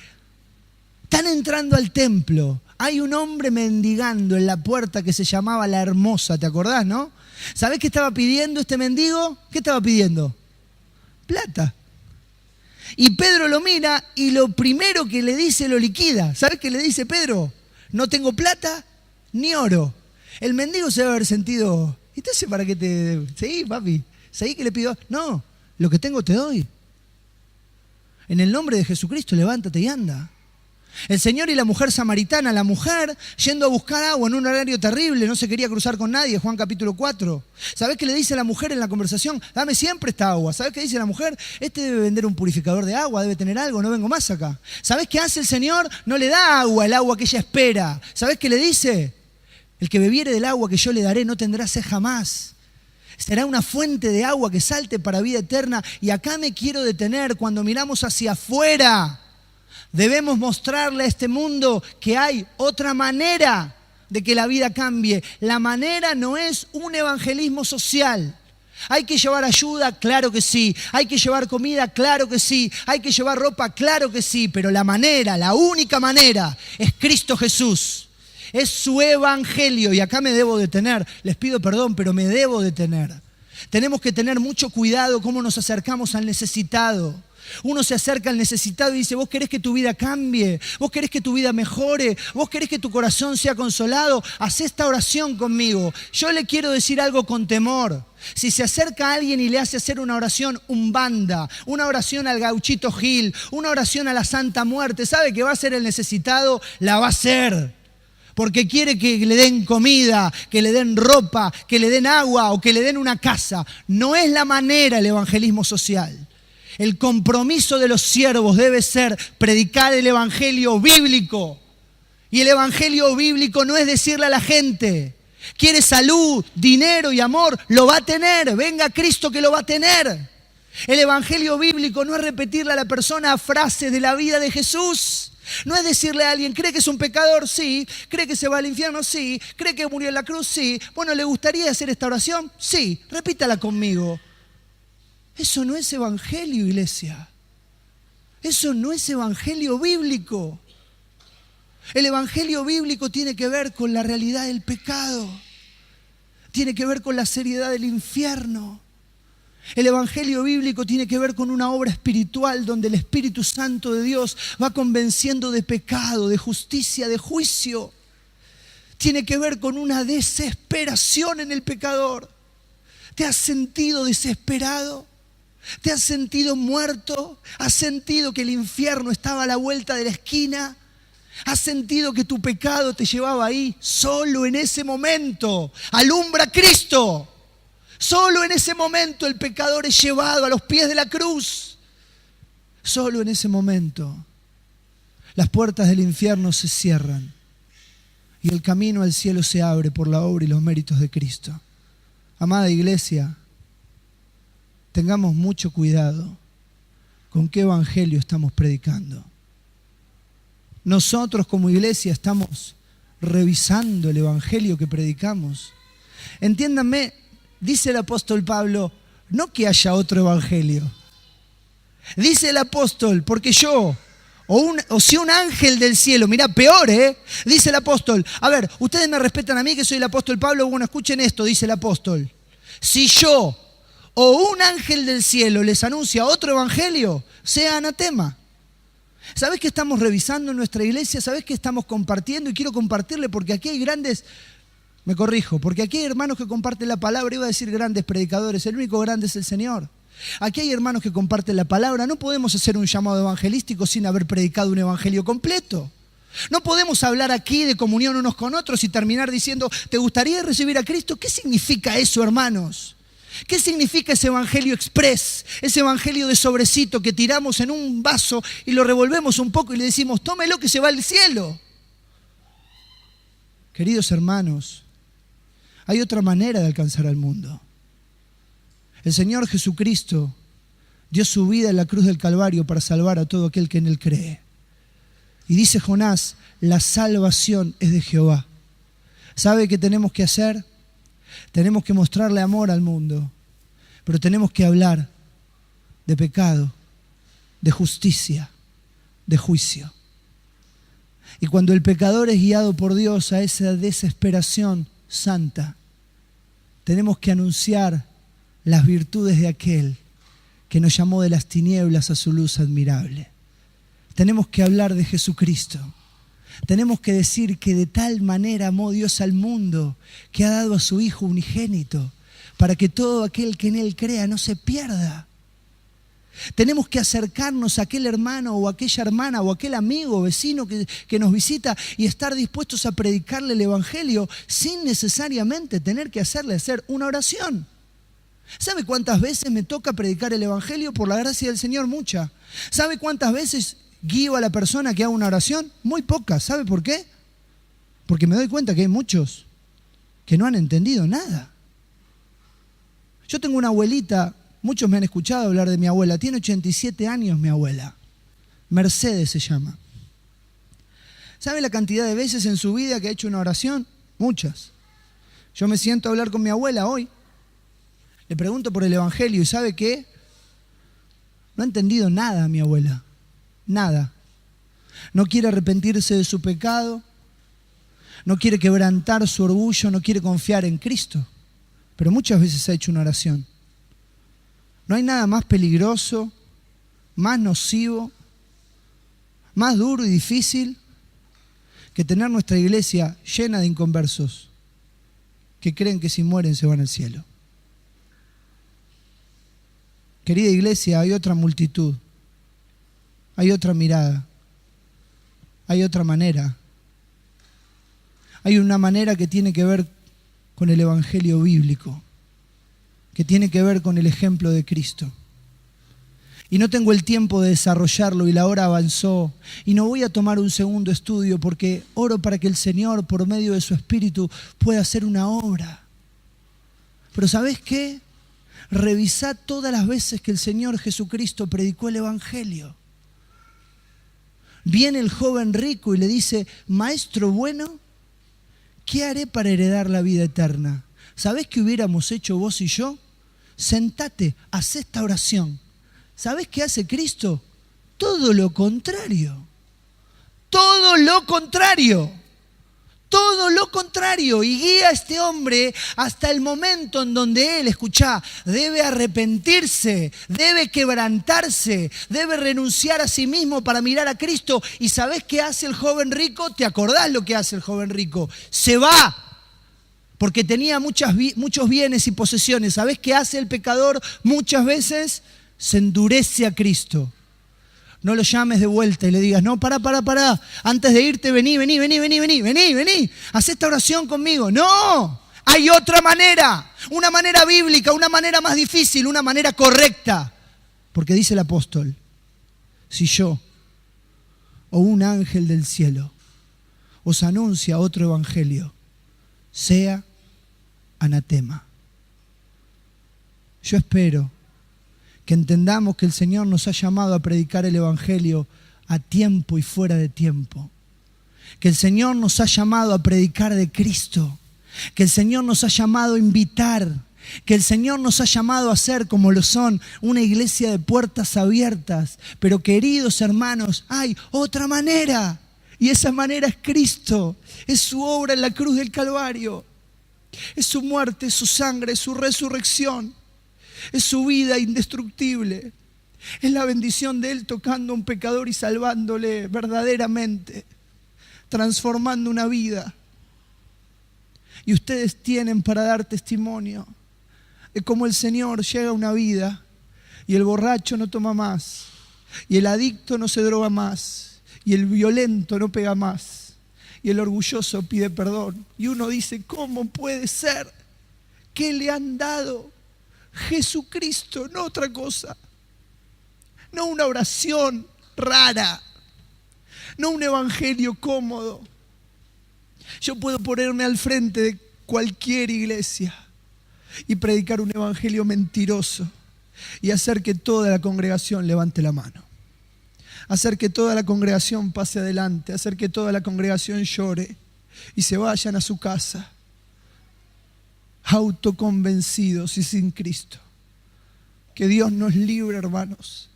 Están entrando al templo. Hay un hombre mendigando en la puerta que se llamaba La Hermosa, ¿te acordás, no? ¿Sabés qué estaba pidiendo este mendigo? ¿Qué estaba pidiendo? Plata. Y Pedro lo mira y lo primero que le dice lo liquida. ¿Sabés qué le dice Pedro? No tengo plata ni oro. El mendigo se debe haber sentido, entonces ¿para qué te...? Sí, papi, ¿seguí que le pido? No, lo que tengo te doy. En el nombre de Jesucristo, levántate y anda. El Señor y la mujer samaritana, la mujer yendo a buscar agua en un horario terrible, no se quería cruzar con nadie, Juan capítulo 4. ¿Sabés qué le dice la mujer en la conversación? Dame siempre esta agua. ¿Sabés qué dice la mujer? Este debe vender un purificador de agua, debe tener algo, no vengo más acá. ¿Sabés qué hace el Señor? No le da agua, el agua que ella espera. ¿Sabés qué le dice? El que bebiere del agua que yo le daré no tendrá sed jamás. Será una fuente de agua que salte para vida eterna. Y acá me quiero detener. Cuando miramos hacia afuera, debemos mostrarle a este mundo que hay otra manera de que la vida cambie. La manera no es un evangelismo social. ¿Hay que llevar ayuda? Claro que sí. ¿Hay que llevar comida? Claro que sí. ¿Hay que llevar ropa? Claro que sí. Pero la manera, la única manera, es Cristo Jesús. Es su evangelio. Y acá me debo detener. Les pido perdón, pero me debo detener. Tenemos que tener mucho cuidado cómo nos acercamos al necesitado. Uno se acerca al necesitado y dice, vos querés que tu vida cambie, vos querés que tu vida mejore, vos querés que tu corazón sea consolado, haz esta oración conmigo. Yo le quiero decir algo con temor. Si se acerca a alguien y le hace hacer una oración umbanda, una oración al gauchito Gil, una oración a la Santa Muerte, ¿sabe que va a ser el necesitado? La va a hacer. Porque quiere que le den comida, que le den ropa, que le den agua o que le den una casa. No es la manera el evangelismo social. El compromiso de los siervos debe ser predicar el evangelio bíblico. Y el evangelio bíblico no es decirle a la gente, quiere salud, dinero y amor, lo va a tener, venga Cristo que lo va a tener. El evangelio bíblico no es repetirle a la persona frases de la vida de Jesús. No es decirle a alguien, ¿cree que es un pecador? Sí. ¿Cree que se va al infierno? Sí. ¿Cree que murió en la cruz? Sí. Bueno, ¿le gustaría hacer esta oración? Sí. Repítala conmigo. Eso no es evangelio, iglesia. Eso no es evangelio bíblico. El evangelio bíblico tiene que ver con la realidad del pecado. Tiene que ver con la seriedad del infierno. El evangelio bíblico tiene que ver con una obra espiritual donde el Espíritu Santo de Dios va convenciendo de pecado, de justicia, de juicio. Tiene que ver con una desesperación en el pecador. ¿Te has sentido desesperado? ¿Te has sentido muerto? ¿Has sentido que el infierno estaba a la vuelta de la esquina? ¿Has sentido que tu pecado te llevaba ahí? Solo en ese momento alumbra Cristo. Solo en ese momento el pecador es llevado a los pies de la cruz. Solo en ese momento las puertas del infierno se cierran y el camino al cielo se abre por la obra y los méritos de Cristo. Amada iglesia, tengamos mucho cuidado con qué evangelio estamos predicando. Nosotros como iglesia estamos revisando el evangelio que predicamos. entiéndanme, dice el apóstol Pablo, no que haya otro evangelio. Dice el apóstol, porque yo, o si un ángel del cielo, mirá, peor, dice el apóstol, a ver, ustedes me respetan a mí que soy el apóstol Pablo, bueno, escuchen esto, dice el apóstol. Si yo o un ángel del cielo les anuncia otro evangelio, sea anatema. ¿Sabés qué estamos revisando en nuestra iglesia? ¿Sabés qué estamos compartiendo? Y quiero compartirle porque aquí hay grandes, me corrijo, porque aquí hay hermanos que comparten la palabra, iba a decir grandes predicadores, el único grande es el Señor. Aquí hay hermanos que comparten la palabra, no podemos hacer un llamado evangelístico sin haber predicado un evangelio completo. No podemos hablar aquí de comunión unos con otros y terminar diciendo, ¿te gustaría recibir a Cristo? ¿Qué significa eso, hermanos? ¿Qué significa ese evangelio express? Ese evangelio de sobrecito que tiramos en un vaso y lo revolvemos un poco y le decimos, tómelo que se va al cielo. Queridos hermanos, hay otra manera de alcanzar al mundo. El Señor Jesucristo dio su vida en la cruz del Calvario para salvar a todo aquel que en Él cree. Y dice Jonás, la salvación es de Jehová. ¿Sabe qué tenemos que hacer? Tenemos que mostrarle amor al mundo, pero tenemos que hablar de pecado, de justicia, de juicio. Y cuando el pecador es guiado por Dios a esa desesperación santa, tenemos que anunciar las virtudes de aquel que nos llamó de las tinieblas a su luz admirable. Tenemos que hablar de Jesucristo. Tenemos que decir que de tal manera amó Dios al mundo que ha dado a su Hijo unigénito para que todo aquel que en Él crea no se pierda. Tenemos que acercarnos a aquel hermano o aquella hermana o aquel amigo o vecino que nos visita y estar dispuestos a predicarle el Evangelio sin necesariamente tener que hacerle hacer una oración. ¿Sabe cuántas veces me toca predicar el Evangelio? Por la gracia del Señor, mucha. ¿Sabe cuántas veces guío a la persona que haga una oración? Muy pocas. ¿Sabe por qué? Porque me doy cuenta que hay muchos que no han entendido nada. Yo tengo una abuelita, muchos me han escuchado hablar de mi abuela, tiene 87 años mi abuela, Mercedes se llama. ¿Sabe la cantidad de veces en su vida que ha hecho una oración? Muchas. Yo me siento a hablar con mi abuela hoy, le pregunto por el Evangelio y ¿sabe qué? No ha entendido nada mi abuela, nada. No quiere arrepentirse de su pecado, no quiere quebrantar su orgullo, no quiere confiar en Cristo, pero muchas veces ha hecho una oración. No hay nada más peligroso, más nocivo, más duro y difícil que tener nuestra iglesia llena de inconversos que creen que si mueren se van al cielo. Querida iglesia, hay otra multitud, hay otra mirada, hay otra manera. Hay una manera que tiene que ver con el Evangelio bíblico, que tiene que ver con el ejemplo de Cristo. Y no tengo el tiempo de desarrollarlo y la hora avanzó y no voy a tomar un segundo estudio porque oro para que el Señor por medio de su Espíritu pueda hacer una obra. Pero ¿sabés qué? Revisá todas las veces que el Señor Jesucristo predicó el Evangelio. Viene el joven rico y le dice, maestro bueno, ¿qué haré para heredar la vida eterna? ¿Sabés qué hubiéramos hecho vos y yo? Sentate, haz esta oración. ¿Sabés qué hace Cristo? Todo lo contrario. Todo lo contrario. Todo lo contrario. Y guía a este hombre hasta el momento en donde él, escuchá, debe arrepentirse, debe quebrantarse, debe renunciar a sí mismo para mirar a Cristo. ¿Y sabés qué hace el joven rico? ¿Te acordás lo que hace el joven rico? Se va. Porque tenía muchos bienes y posesiones. ¿Sabés qué hace el pecador? Muchas veces se endurece a Cristo. No lo llames de vuelta y le digas, no, pará. Antes de irte, vení. Haz esta oración conmigo. No, hay otra manera. Una manera bíblica, una manera más difícil, una manera correcta. Porque dice el apóstol, si yo o un ángel del cielo os anuncia otro evangelio, sea anatema. Yo espero que entendamos que el Señor nos ha llamado a predicar el Evangelio a tiempo y fuera de tiempo. Que el Señor nos ha llamado a predicar de Cristo. que el Señor nos ha llamado a invitar, que el Señor nos ha llamado a ser como lo son, una iglesia de puertas abiertas. Pero queridos hermanos, hay otra manera, y esa manera es Cristo, es su obra en la cruz del Calvario, es su muerte, es su sangre, es su resurrección, es su vida indestructible, es la bendición de Él tocando a un pecador y salvándole verdaderamente, transformando una vida. Y ustedes tienen para dar testimonio de cómo el Señor llega a una vida y el borracho no toma más, y el adicto no se droga más, y el violento no pega más, y el orgulloso pide perdón. Y uno dice, ¿cómo puede ser? ¿Qué le han dado? Jesucristo, no otra cosa. No una oración rara, no un evangelio cómodo. Yo puedo ponerme al frente de cualquier iglesia y predicar un evangelio mentiroso y hacer que toda la congregación levante la mano, hacer que toda la congregación pase adelante, hacer que toda la congregación llore y se vayan a su casa autoconvencidos y sin Cristo. Que Dios nos libre, hermanos,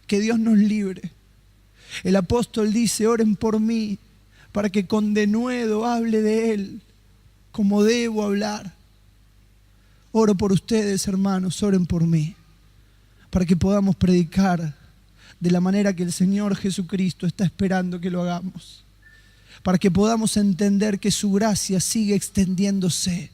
que Dios nos libre. El apóstol dice, oren por mí para que con denuedo hable de Él como debo hablar. Oro por ustedes, hermanos, oren por mí, para que podamos predicar de la manera que el Señor Jesucristo está esperando que lo hagamos, para que podamos entender que su gracia sigue extendiéndose,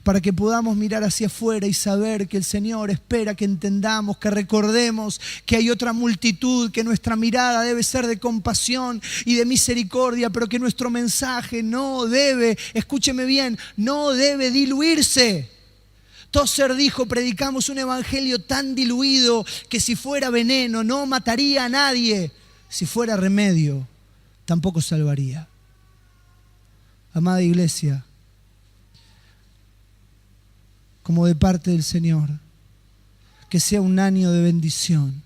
para que podamos mirar hacia afuera y saber que el Señor espera que entendamos, que recordemos que hay otra multitud, que nuestra mirada debe ser de compasión y de misericordia, pero que nuestro mensaje no debe, escúcheme bien, no debe diluirse. Tozer dijo, predicamos un evangelio tan diluido que si fuera veneno no mataría a nadie, si fuera remedio tampoco salvaría. Amada iglesia, como de parte del Señor, que sea un año de bendición,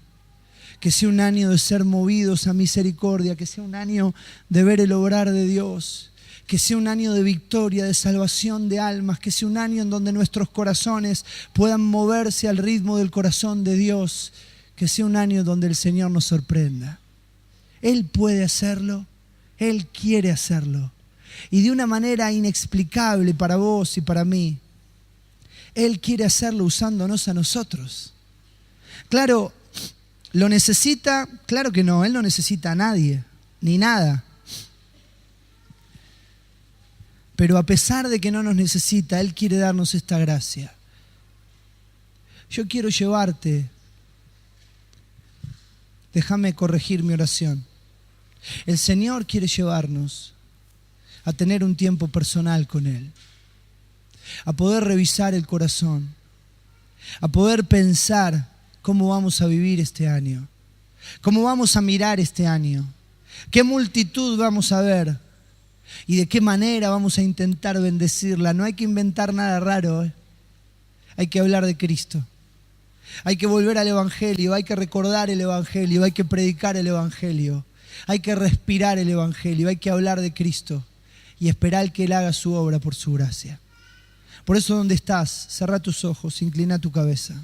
que sea un año de ser movidos a misericordia, que sea un año de ver el obrar de Dios, que sea un año de victoria, de salvación de almas, que sea un año en donde nuestros corazones puedan moverse al ritmo del corazón de Dios, que sea un año donde el Señor nos sorprenda. Él puede hacerlo, Él quiere hacerlo, y de una manera inexplicable para vos y para mí. Él quiere hacerlo usándonos a nosotros. Claro, ¿lo necesita? Claro que no, Él no necesita a nadie, ni nada. Pero a pesar de que no nos necesita, Él quiere darnos esta gracia. Yo quiero llevarte, déjame corregir mi oración. El Señor quiere llevarnos a tener un tiempo personal con Él, a poder revisar el corazón, a poder pensar cómo vamos a vivir este año, cómo vamos a mirar este año, qué multitud vamos a ver y de qué manera vamos a intentar bendecirla. No hay que inventar nada raro, ¿eh? Hay que hablar de Cristo, hay que volver al Evangelio, hay que recordar el Evangelio, hay que predicar el Evangelio, hay que respirar el Evangelio, hay que hablar de Cristo y esperar que Él haga su obra por su gracia. Por eso, donde estás, cerrá tus ojos, inclina tu cabeza.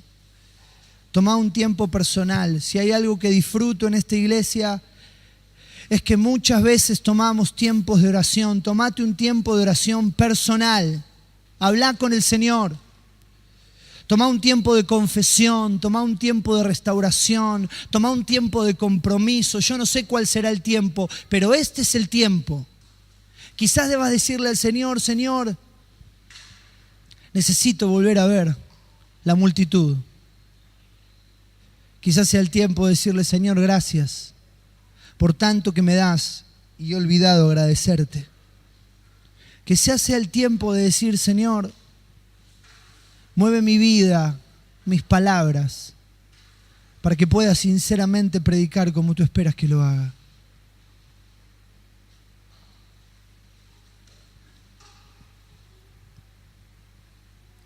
Toma un tiempo personal. Si hay algo que disfruto en esta iglesia, es que muchas veces tomamos tiempos de oración. Tomate un tiempo de oración personal. Habla con el Señor. Toma un tiempo de confesión, toma un tiempo de restauración, toma un tiempo de compromiso. Yo no sé cuál será el tiempo, pero este es el tiempo. Quizás debas decirle al Señor, Señor, necesito volver a ver la multitud. Quizás sea el tiempo de decirle, Señor, gracias por tanto que me das y he olvidado agradecerte. Quizás sea el tiempo de decir, Señor, mueve mi vida, mis palabras, para que pueda sinceramente predicar como tú esperas que lo haga.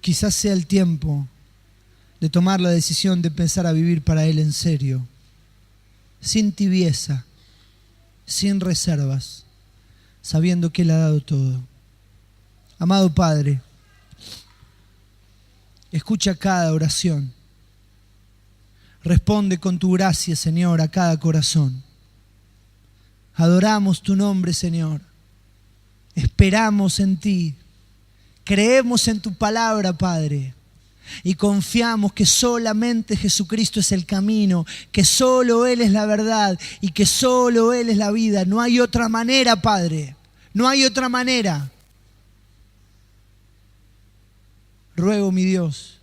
Quizás sea el tiempo de tomar la decisión de empezar a vivir para Él en serio, sin tibieza, sin reservas, sabiendo que Él ha dado todo. Amado Padre, escucha cada oración. Responde con tu gracia, Señor, a cada corazón. Adoramos tu nombre, Señor. Esperamos en ti. Creemos en tu palabra, Padre. Y confiamos que solamente Jesucristo es el camino, que solo Él es la verdad y que solo Él es la vida. No hay otra manera, Padre. No hay otra manera. Ruego, mi Dios,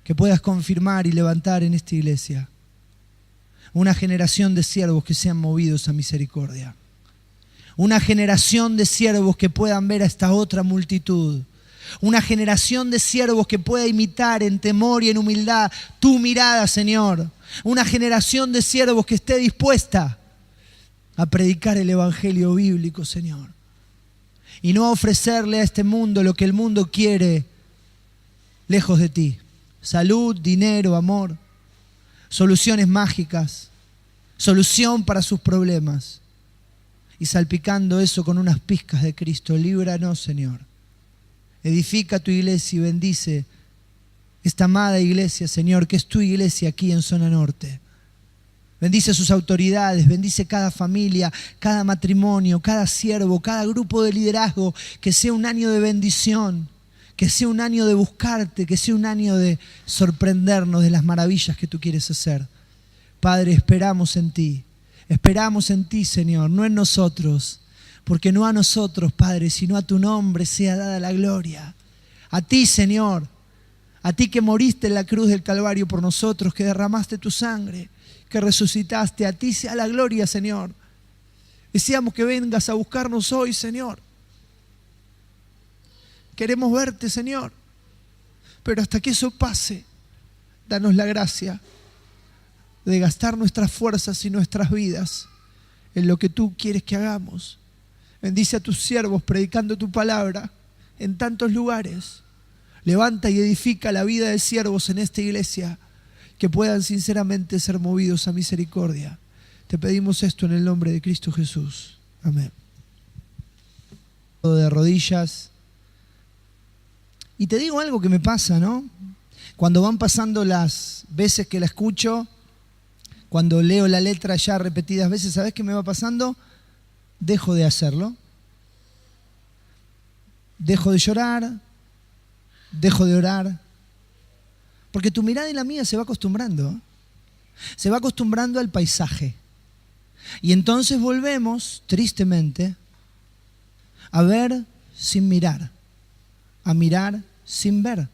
que puedas confirmar y levantar en esta iglesia una generación de siervos que sean movidos a misericordia. Una generación de siervos que puedan ver a esta otra multitud. Una generación de siervos que pueda imitar en temor y en humildad tu mirada, Señor. Una generación de siervos que esté dispuesta a predicar el evangelio bíblico, Señor. Y no a ofrecerle a este mundo lo que el mundo quiere lejos de ti. Salud, dinero, amor, soluciones mágicas, solución para sus problemas. Y salpicando eso con unas pizcas de Cristo, líbranos, Señor. Edifica tu iglesia y bendice esta amada iglesia, Señor, que es tu iglesia aquí en Zona Norte. Bendice sus autoridades, bendice cada familia, cada matrimonio, cada siervo, cada grupo de liderazgo. Que sea un año de bendición, que sea un año de buscarte, que sea un año de sorprendernos de las maravillas que tú quieres hacer. Padre, esperamos en ti, Señor, no en nosotros. Porque no a nosotros, Padre, sino a tu nombre sea dada la gloria. A ti, Señor, a ti que moriste en la cruz del Calvario por nosotros, que derramaste tu sangre, que resucitaste, a ti sea la gloria, Señor. Deseamos que vengas a buscarnos hoy, Señor. Queremos verte, Señor, pero hasta que eso pase, danos la gracia de gastar nuestras fuerzas y nuestras vidas en lo que tú quieres que hagamos. Bendice a tus siervos predicando tu palabra en tantos lugares. Levanta y edifica la vida de siervos en esta iglesia que puedan sinceramente ser movidos a misericordia. Te pedimos esto en el nombre de Cristo Jesús. Amén. De rodillas. Y te digo algo que me pasa, ¿no? Cuando van pasando las veces que la escucho, cuando leo la letra ya repetidas veces, ¿sabes qué me va pasando? Dejo de hacerlo. Dejo de llorar. Dejo de orar. Porque tu mirada y la mía se va acostumbrando. Se va acostumbrando al paisaje. Y entonces volvemos, tristemente, a ver sin mirar. A mirar sin ver.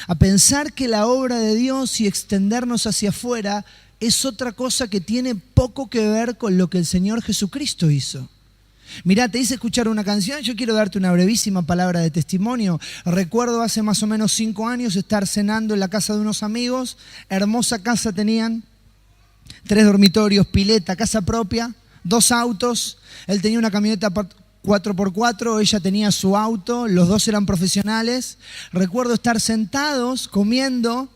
A pensar que la obra de Dios y extendernos hacia afuera es otra cosa que tiene poco que ver con lo que el Señor Jesucristo hizo. Mirá, te hice escuchar una canción, yo quiero darte una brevísima palabra de testimonio. Recuerdo hace más o menos 5 años estar cenando en la casa de unos amigos, hermosa casa tenían, 3 dormitorios, pileta, casa propia, 2 autos, él tenía una camioneta 4x4, ella tenía su auto, los dos eran profesionales. Recuerdo estar sentados comiendo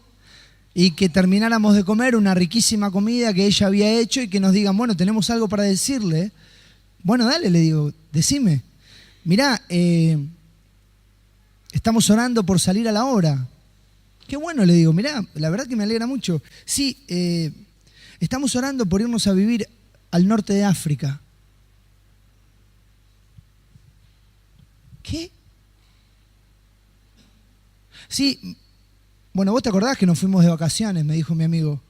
y que termináramos de comer una riquísima comida que ella había hecho y que nos digan, bueno, tenemos algo para decirle. Bueno, dale, le digo, decime. Mirá, estamos orando por salir a la obra. Qué bueno, le digo, mirá, la verdad que me alegra mucho. Sí, estamos orando por irnos a vivir al norte de África. ¿Qué? Sí, bueno, vos te acordás que nos fuimos de vacaciones, me dijo mi amigo.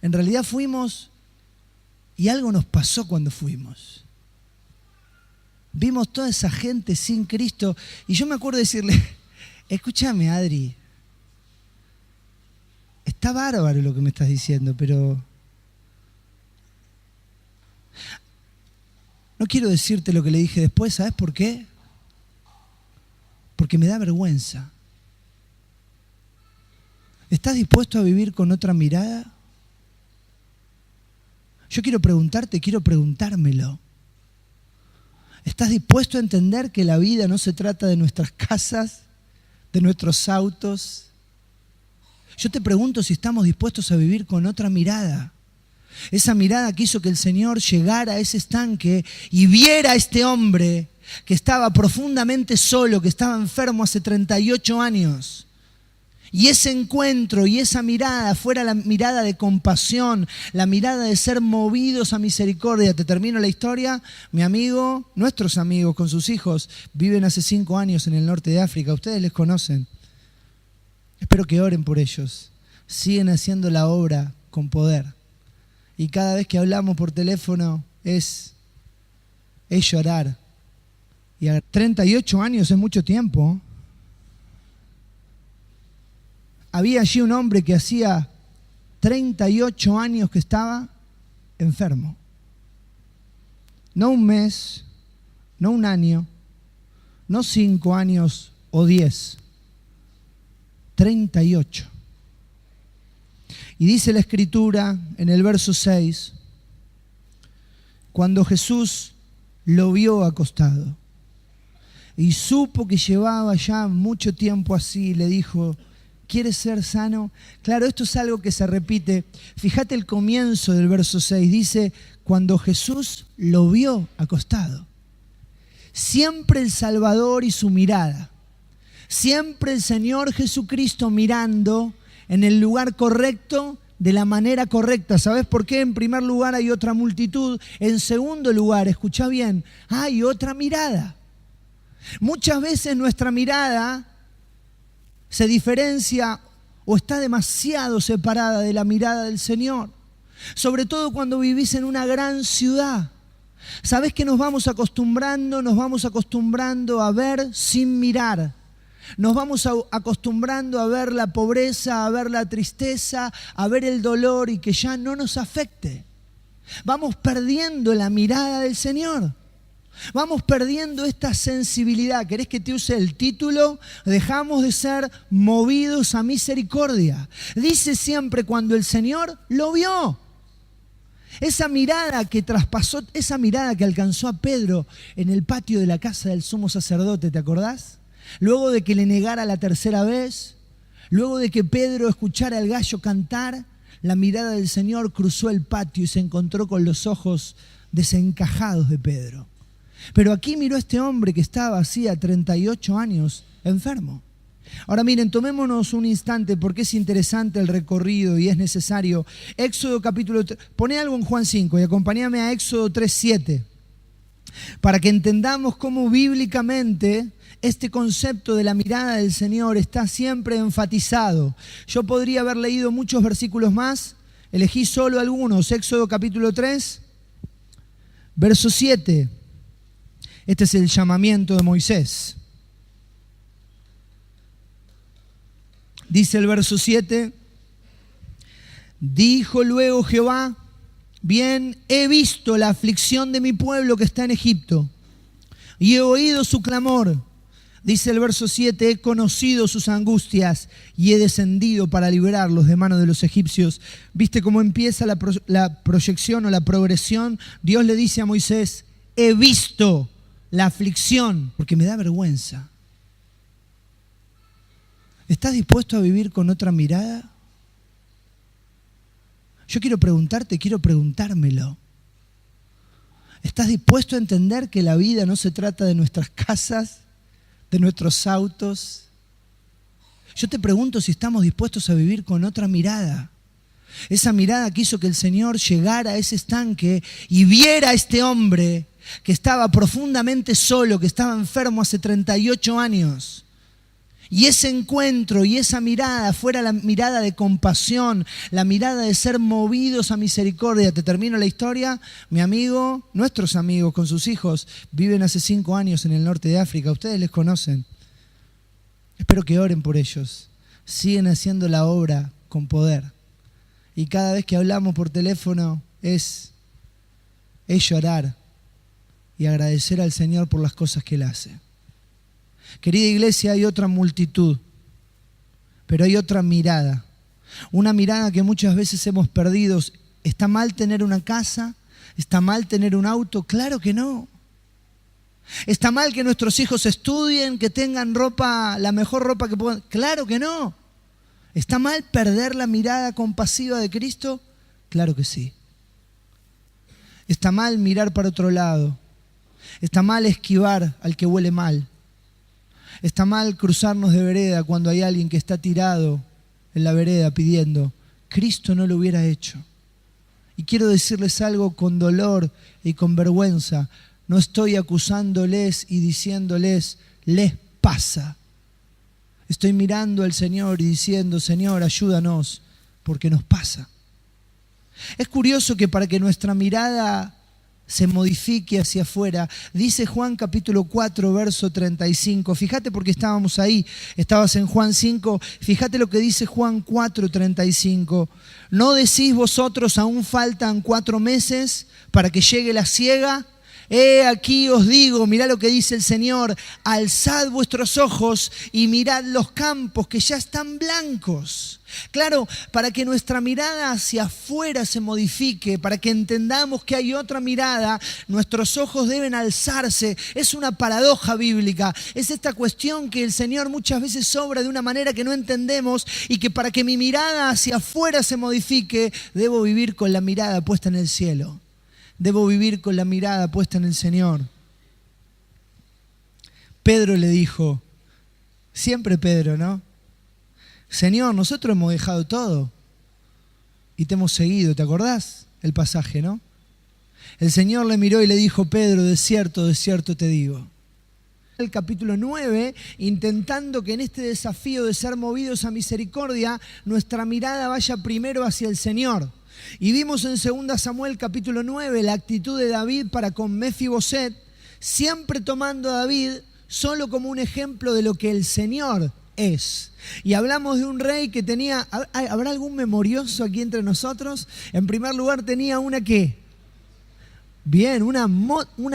En realidad fuimos y algo nos pasó cuando fuimos. Vimos toda esa gente sin Cristo y yo me acuerdo de decirle, escúchame, Adri, está bárbaro lo que me estás diciendo, pero no quiero decirte lo que le dije después, ¿sabes por qué? Porque me da vergüenza. ¿Estás dispuesto a vivir con otra mirada? Yo quiero preguntarte, quiero preguntármelo. ¿Estás dispuesto a entender que la vida no se trata de nuestras casas, de nuestros autos? Yo te pregunto si estamos dispuestos a vivir con otra mirada. Esa mirada que hizo que el Señor llegara a ese estanque y viera a este hombre que estaba profundamente solo, que estaba enfermo hace 38 años. Y ese encuentro y esa mirada fuera la mirada de compasión, la mirada de ser movidos a misericordia. Te termino la historia. Mi amigo, nuestros amigos con sus hijos, viven hace 5 años en el norte de África. Ustedes les conocen. Espero que oren por ellos. Siguen haciendo la obra con poder. Y cada vez que hablamos por teléfono es llorar. Y a 38 años es mucho tiempo. Había allí un hombre que hacía 38 años que estaba enfermo. No un mes, no un año, no 5 años o 10. 38. Y dice la Escritura en el verso 6, cuando Jesús lo vio acostado y supo que llevaba ya mucho tiempo así, le dijo: ¿quieres ser sano? Claro, esto es algo que se repite. Fíjate el comienzo del verso 6. Dice, cuando Jesús lo vio acostado. Siempre el Salvador y su mirada. Siempre el Señor Jesucristo mirando en el lugar correcto, de la manera correcta. ¿Sabes por qué? En primer lugar hay otra multitud. En segundo lugar, escucha bien, hay otra mirada. Muchas veces nuestra mirada se diferencia o está demasiado separada de la mirada del Señor. Sobre todo cuando vivís en una gran ciudad. ¿Sabés que nos vamos acostumbrando a ver sin mirar? Nos vamos acostumbrando a ver la pobreza, a ver la tristeza, a ver el dolor y que ya no nos afecte. Vamos perdiendo la mirada del Señor. Vamos perdiendo esta sensibilidad. ¿Querés que te use el título? Dejamos de ser movidos a misericordia. Dice siempre cuando el Señor lo vio. Esa mirada que traspasó, esa mirada que alcanzó a Pedro en el patio de la casa del sumo sacerdote, ¿te acordás? Luego de que le negara la tercera vez, luego de que Pedro escuchara al gallo cantar, la mirada del Señor cruzó el patio y se encontró con los ojos desencajados de Pedro. Pero aquí miró a este hombre que estaba hacía 38 años enfermo. Ahora miren, tomémonos un instante porque es interesante el recorrido y es necesario. Éxodo capítulo 3, poné algo en Juan 5 y acompáñame a Éxodo 3:7 para que entendamos cómo bíblicamente este concepto de la mirada del Señor está siempre enfatizado. Yo podría haber leído muchos versículos más, elegí solo algunos. Éxodo capítulo 3, verso 7. Este es el llamamiento de Moisés. Dice el verso 7, dijo luego Jehová, bien, he visto la aflicción de mi pueblo que está en Egipto y he oído su clamor. Dice el verso 7, he conocido sus angustias y he descendido para liberarlos de mano de los egipcios. ¿Viste cómo empieza la proyección o la progresión? Dios le dice a Moisés, he visto la aflicción, porque me da vergüenza. ¿Estás dispuesto a vivir con otra mirada? Yo quiero preguntarte, quiero preguntármelo. ¿Estás dispuesto a entender que la vida no se trata de nuestras casas, de nuestros autos? Yo te pregunto si estamos dispuestos a vivir con otra mirada. Esa mirada que hizo que el Señor llegara a ese estanque y viera a este hombre que estaba profundamente solo, que estaba enfermo hace 38 años. Y ese encuentro y esa mirada fuera la mirada de compasión, la mirada de ser movidos a misericordia. Te termino la historia. Mi amigo, nuestros amigos con sus hijos, viven hace 5 años en el norte de África. Ustedes les conocen. Espero que oren por ellos. Siguen haciendo la obra con poder. Y cada vez que hablamos por teléfono es llorar y agradecer al Señor por las cosas que Él hace. Querida iglesia, hay otra multitud, pero hay otra mirada. Una mirada que muchas veces hemos perdido. ¿Está mal tener una casa? ¿Está mal tener un auto? Claro que no. ¿Está mal que nuestros hijos estudien, que tengan ropa, la mejor ropa que puedan? Claro que no. ¿Está mal perder la mirada compasiva de Cristo? Claro que sí. ¿Está mal mirar para otro lado? Está mal esquivar al que huele mal. Está mal cruzarnos de vereda cuando hay alguien que está tirado en la vereda pidiendo. Cristo no lo hubiera hecho. Y quiero decirles algo con dolor y con vergüenza. No estoy acusándoles y diciéndoles, les pasa. Estoy mirando al Señor y diciendo, Señor, ayúdanos, porque nos pasa. Es curioso que para que nuestra mirada se modifique hacia afuera, dice Juan capítulo 4, verso 35. Fíjate porque estábamos ahí, estabas en Juan 5, fíjate lo que dice Juan 4, 35. ¿No decís vosotros aún faltan 4 meses para que llegue la siega? He aquí os digo, mirá lo que dice el Señor, alzad vuestros ojos y mirad los campos que ya están blancos. Claro, para que nuestra mirada hacia afuera se modifique, para que entendamos que hay otra mirada, nuestros ojos deben alzarse. Es una paradoja bíblica, es esta cuestión que el Señor muchas veces obra de una manera que no entendemos y que para que mi mirada hacia afuera se modifique, debo vivir con la mirada puesta en el cielo. Debo vivir con la mirada puesta en el Señor. Pedro le dijo, siempre Pedro, ¿no? Señor, nosotros hemos dejado todo y te hemos seguido. ¿Te acordás el pasaje, no? El Señor le miró y le dijo, Pedro, de cierto te digo. El capítulo 9, intentando que en este desafío de ser movidos a misericordia, nuestra mirada vaya primero hacia el Señor. Y vimos en 2 Samuel capítulo 9 la actitud de David para con Mefiboset, siempre tomando a David solo como un ejemplo de lo que el Señor es. Y hablamos de un rey que tenía, ¿habrá algún memorioso aquí entre nosotros? En primer lugar tenía una ¿qué? Bien, una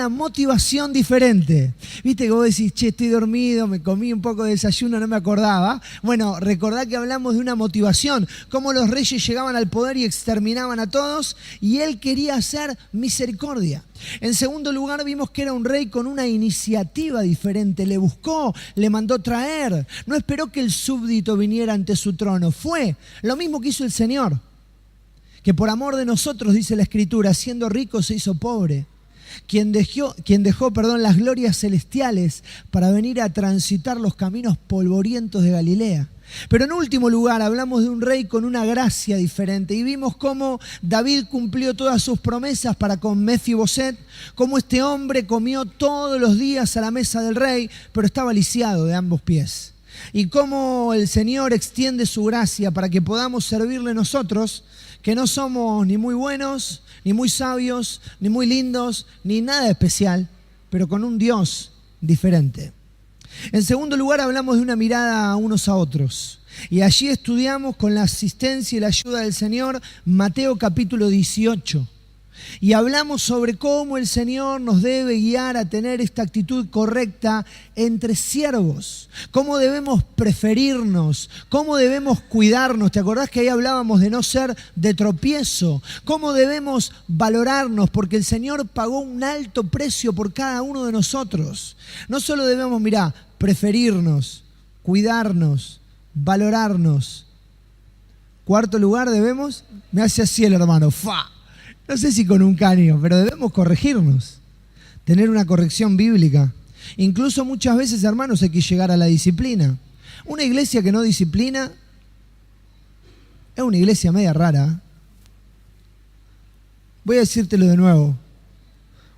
motivación diferente. Viste que vos decís, che, estoy dormido, me comí un poco de desayuno, no me acordaba. Bueno, recordá que hablamos de una motivación, cómo los reyes llegaban al poder y exterminaban a todos, y él quería hacer misericordia. En segundo lugar, vimos que era un rey con una iniciativa diferente. Le buscó, le mandó traer. No esperó que el súbdito viniera ante su trono. Fue lo mismo que hizo el Señor. Que por amor de nosotros, dice la Escritura, siendo rico se hizo pobre. Quien dejó, las glorias celestiales para venir a transitar los caminos polvorientos de Galilea. Pero en último lugar, hablamos de un rey con una gracia diferente. Y vimos cómo David cumplió todas sus promesas para con Mefiboset, cómo este hombre comió todos los días a la mesa del rey, pero estaba lisiado de ambos pies. Y cómo el Señor extiende su gracia para que podamos servirle nosotros, que no somos ni muy buenos, ni muy sabios, ni muy lindos, ni nada especial, pero con un Dios diferente. En segundo lugar, hablamos de una mirada unos a otros. Y allí estudiamos con la asistencia y la ayuda del Señor Mateo capítulo 18. Y hablamos sobre cómo el Señor nos debe guiar a tener esta actitud correcta entre siervos. Cómo debemos preferirnos, cómo debemos cuidarnos. ¿Te acordás que ahí hablábamos de no ser de tropiezo? Cómo debemos valorarnos, porque el Señor pagó un alto precio por cada uno de nosotros. No solo debemos, preferirnos, cuidarnos, valorarnos. Cuarto lugar, debemos, me hace así el hermano, ¡fa! No sé si con un caño, pero debemos corregirnos, tener una corrección bíblica. Incluso muchas veces, hermanos, hay que llegar a la disciplina. Una iglesia que no disciplina es una iglesia media rara. Voy a decírtelo de nuevo.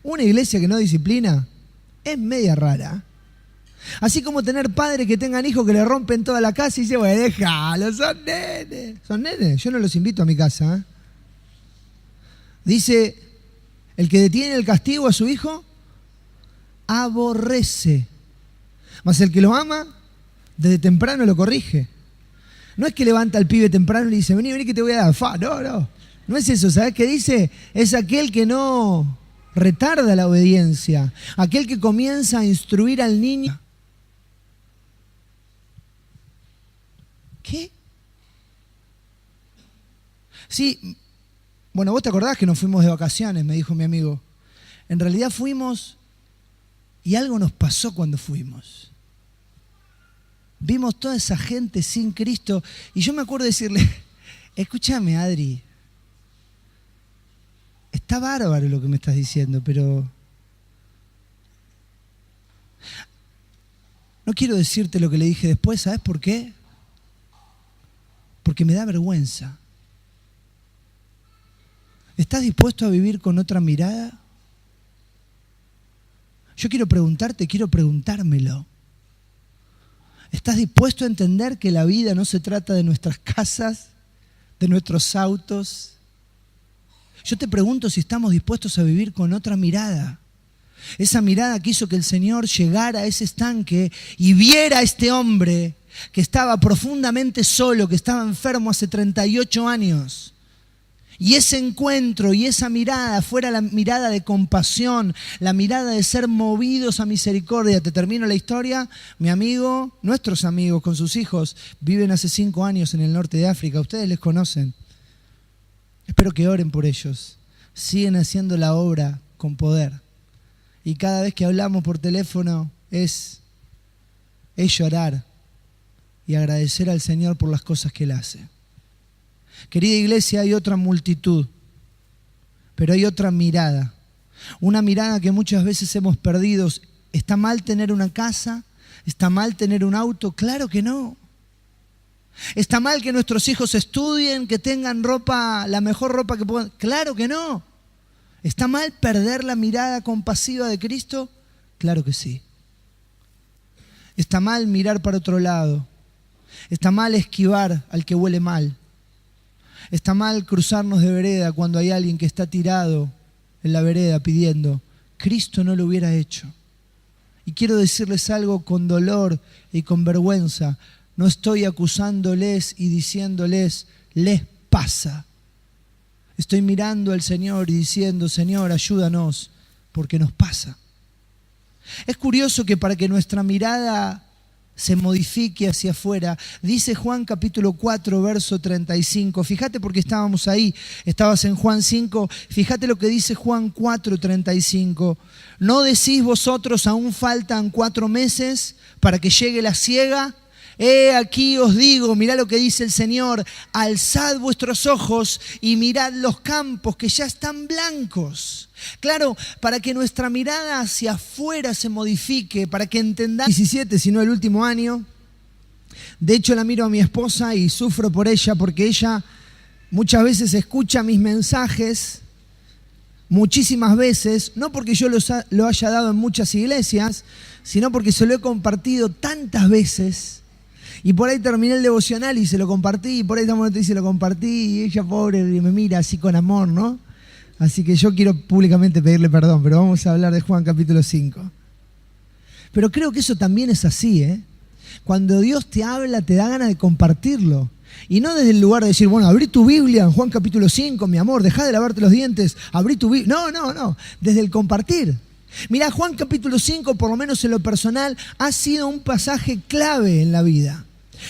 Una iglesia que no disciplina es media rara. Así como tener padres que tengan hijos que le rompen toda la casa y dicen, bueno, déjalo, son nenes. Son nenes, yo no los invito a mi casa, ¿eh? Dice, el que detiene el castigo a su hijo, aborrece. Mas el que lo ama, desde temprano lo corrige. No es que levanta al pibe temprano y le dice, vení que te voy a dar. No. No es eso, ¿sabes qué dice? Es aquel que no retarda la obediencia. Aquel que comienza a instruir al niño. ¿Qué? Sí. Bueno, vos te acordás que nos fuimos de vacaciones, me dijo mi amigo. En realidad fuimos y algo nos pasó cuando fuimos. Vimos toda esa gente sin Cristo y yo me acuerdo de decirle, escúchame Adri, está bárbaro lo que me estás diciendo, pero No quiero decirte lo que le dije después, ¿sabes por qué? Porque me da vergüenza. ¿Estás dispuesto a vivir con otra mirada? Yo quiero preguntarte, quiero preguntármelo. ¿Estás dispuesto a entender que la vida no se trata de nuestras casas, de nuestros autos? Yo te pregunto si estamos dispuestos a vivir con otra mirada. Esa mirada que hizo que el Señor llegara a ese estanque y viera a este hombre que estaba profundamente solo, que estaba enfermo hace 38 años. Y ese encuentro y esa mirada fuera la mirada de compasión, la mirada de ser movidos a misericordia. Te termino la historia. Mi amigo, nuestros amigos con sus hijos, viven hace 5 años en el norte de África. Ustedes les conocen. Espero que oren por ellos. Siguen haciendo la obra con poder. Y cada vez que hablamos por teléfono es llorar y agradecer al Señor por las cosas que Él hace. Querida iglesia, hay otra multitud, pero hay otra mirada. Una mirada que muchas veces hemos perdido. ¿Está mal tener una casa? ¿Está mal tener un auto? Claro que no. ¿Está mal que nuestros hijos estudien, que tengan ropa, la mejor ropa que puedan? Claro que no. ¿Está mal perder la mirada compasiva de Cristo? Claro que sí. ¿Está mal mirar para otro lado? ¿Está mal esquivar al que huele mal? ¿Está mal cruzarnos de vereda cuando hay alguien que está tirado en la vereda pidiendo? Cristo no lo hubiera hecho. Y quiero decirles algo con dolor y con vergüenza. No estoy acusándoles y diciéndoles, les pasa. Estoy mirando al Señor y diciendo, Señor, ayúdanos, porque nos pasa. Es curioso que para que nuestra mirada se modifique hacia afuera, dice Juan capítulo 4, verso 35. Fíjate porque estábamos ahí, estabas en Juan 5, fíjate lo que dice Juan 4, 35. ¿No decís vosotros aún faltan 4 meses para que llegue la siega? He aquí os digo, mirá lo que dice el Señor, alzad vuestros ojos y mirad los campos que ya están blancos. Claro, para que nuestra mirada hacia afuera se modifique, para que entendamos. 17, sino el último año. De hecho, la miro a mi esposa y sufro por ella porque ella muchas veces escucha mis mensajes, muchísimas veces, no porque yo lo haya dado en muchas iglesias, sino porque se lo he compartido tantas veces. Y por ahí terminé el devocional y se lo compartí, y por ahí estamos y se lo compartí, y ella pobre me mira así con amor, ¿no? Así que yo quiero públicamente pedirle perdón, pero vamos a hablar de Juan capítulo 5. Pero creo que eso también es así, ¿eh? Cuando Dios te habla, te da ganas de compartirlo. Y no desde el lugar de decir, bueno, abrí tu Biblia en Juan capítulo 5, mi amor, dejá de lavarte los dientes, abrí tu Biblia. No, desde el compartir. Mirá, Juan capítulo 5, por lo menos en lo personal, ha sido un pasaje clave en la vida.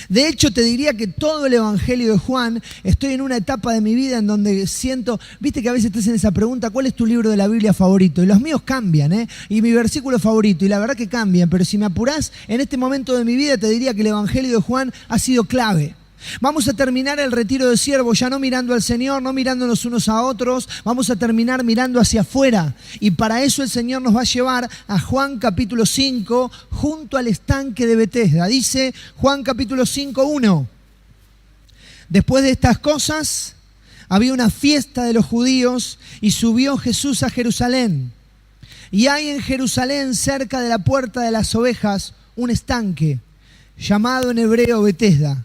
De hecho, te diría que todo el Evangelio de Juan, estoy en una etapa de mi vida en donde siento, viste que a veces te hacen esa pregunta, ¿cuál es tu libro de la Biblia favorito? Y los míos cambian, ¿eh? Y mi versículo favorito, y la verdad que cambian, pero si me apurás, en este momento de mi vida te diría que el Evangelio de Juan ha sido clave. Vamos a terminar el retiro de siervos ya no mirando al Señor, no mirándonos unos a otros, vamos a terminar mirando hacia afuera. Y para eso el Señor nos va a llevar a Juan capítulo 5, junto al estanque de Betesda. Dice Juan capítulo 5, 1. Después de estas cosas, había una fiesta de los judíos y subió Jesús a Jerusalén. Y hay en Jerusalén, cerca de la puerta de las ovejas, un estanque, llamado en hebreo Betesda,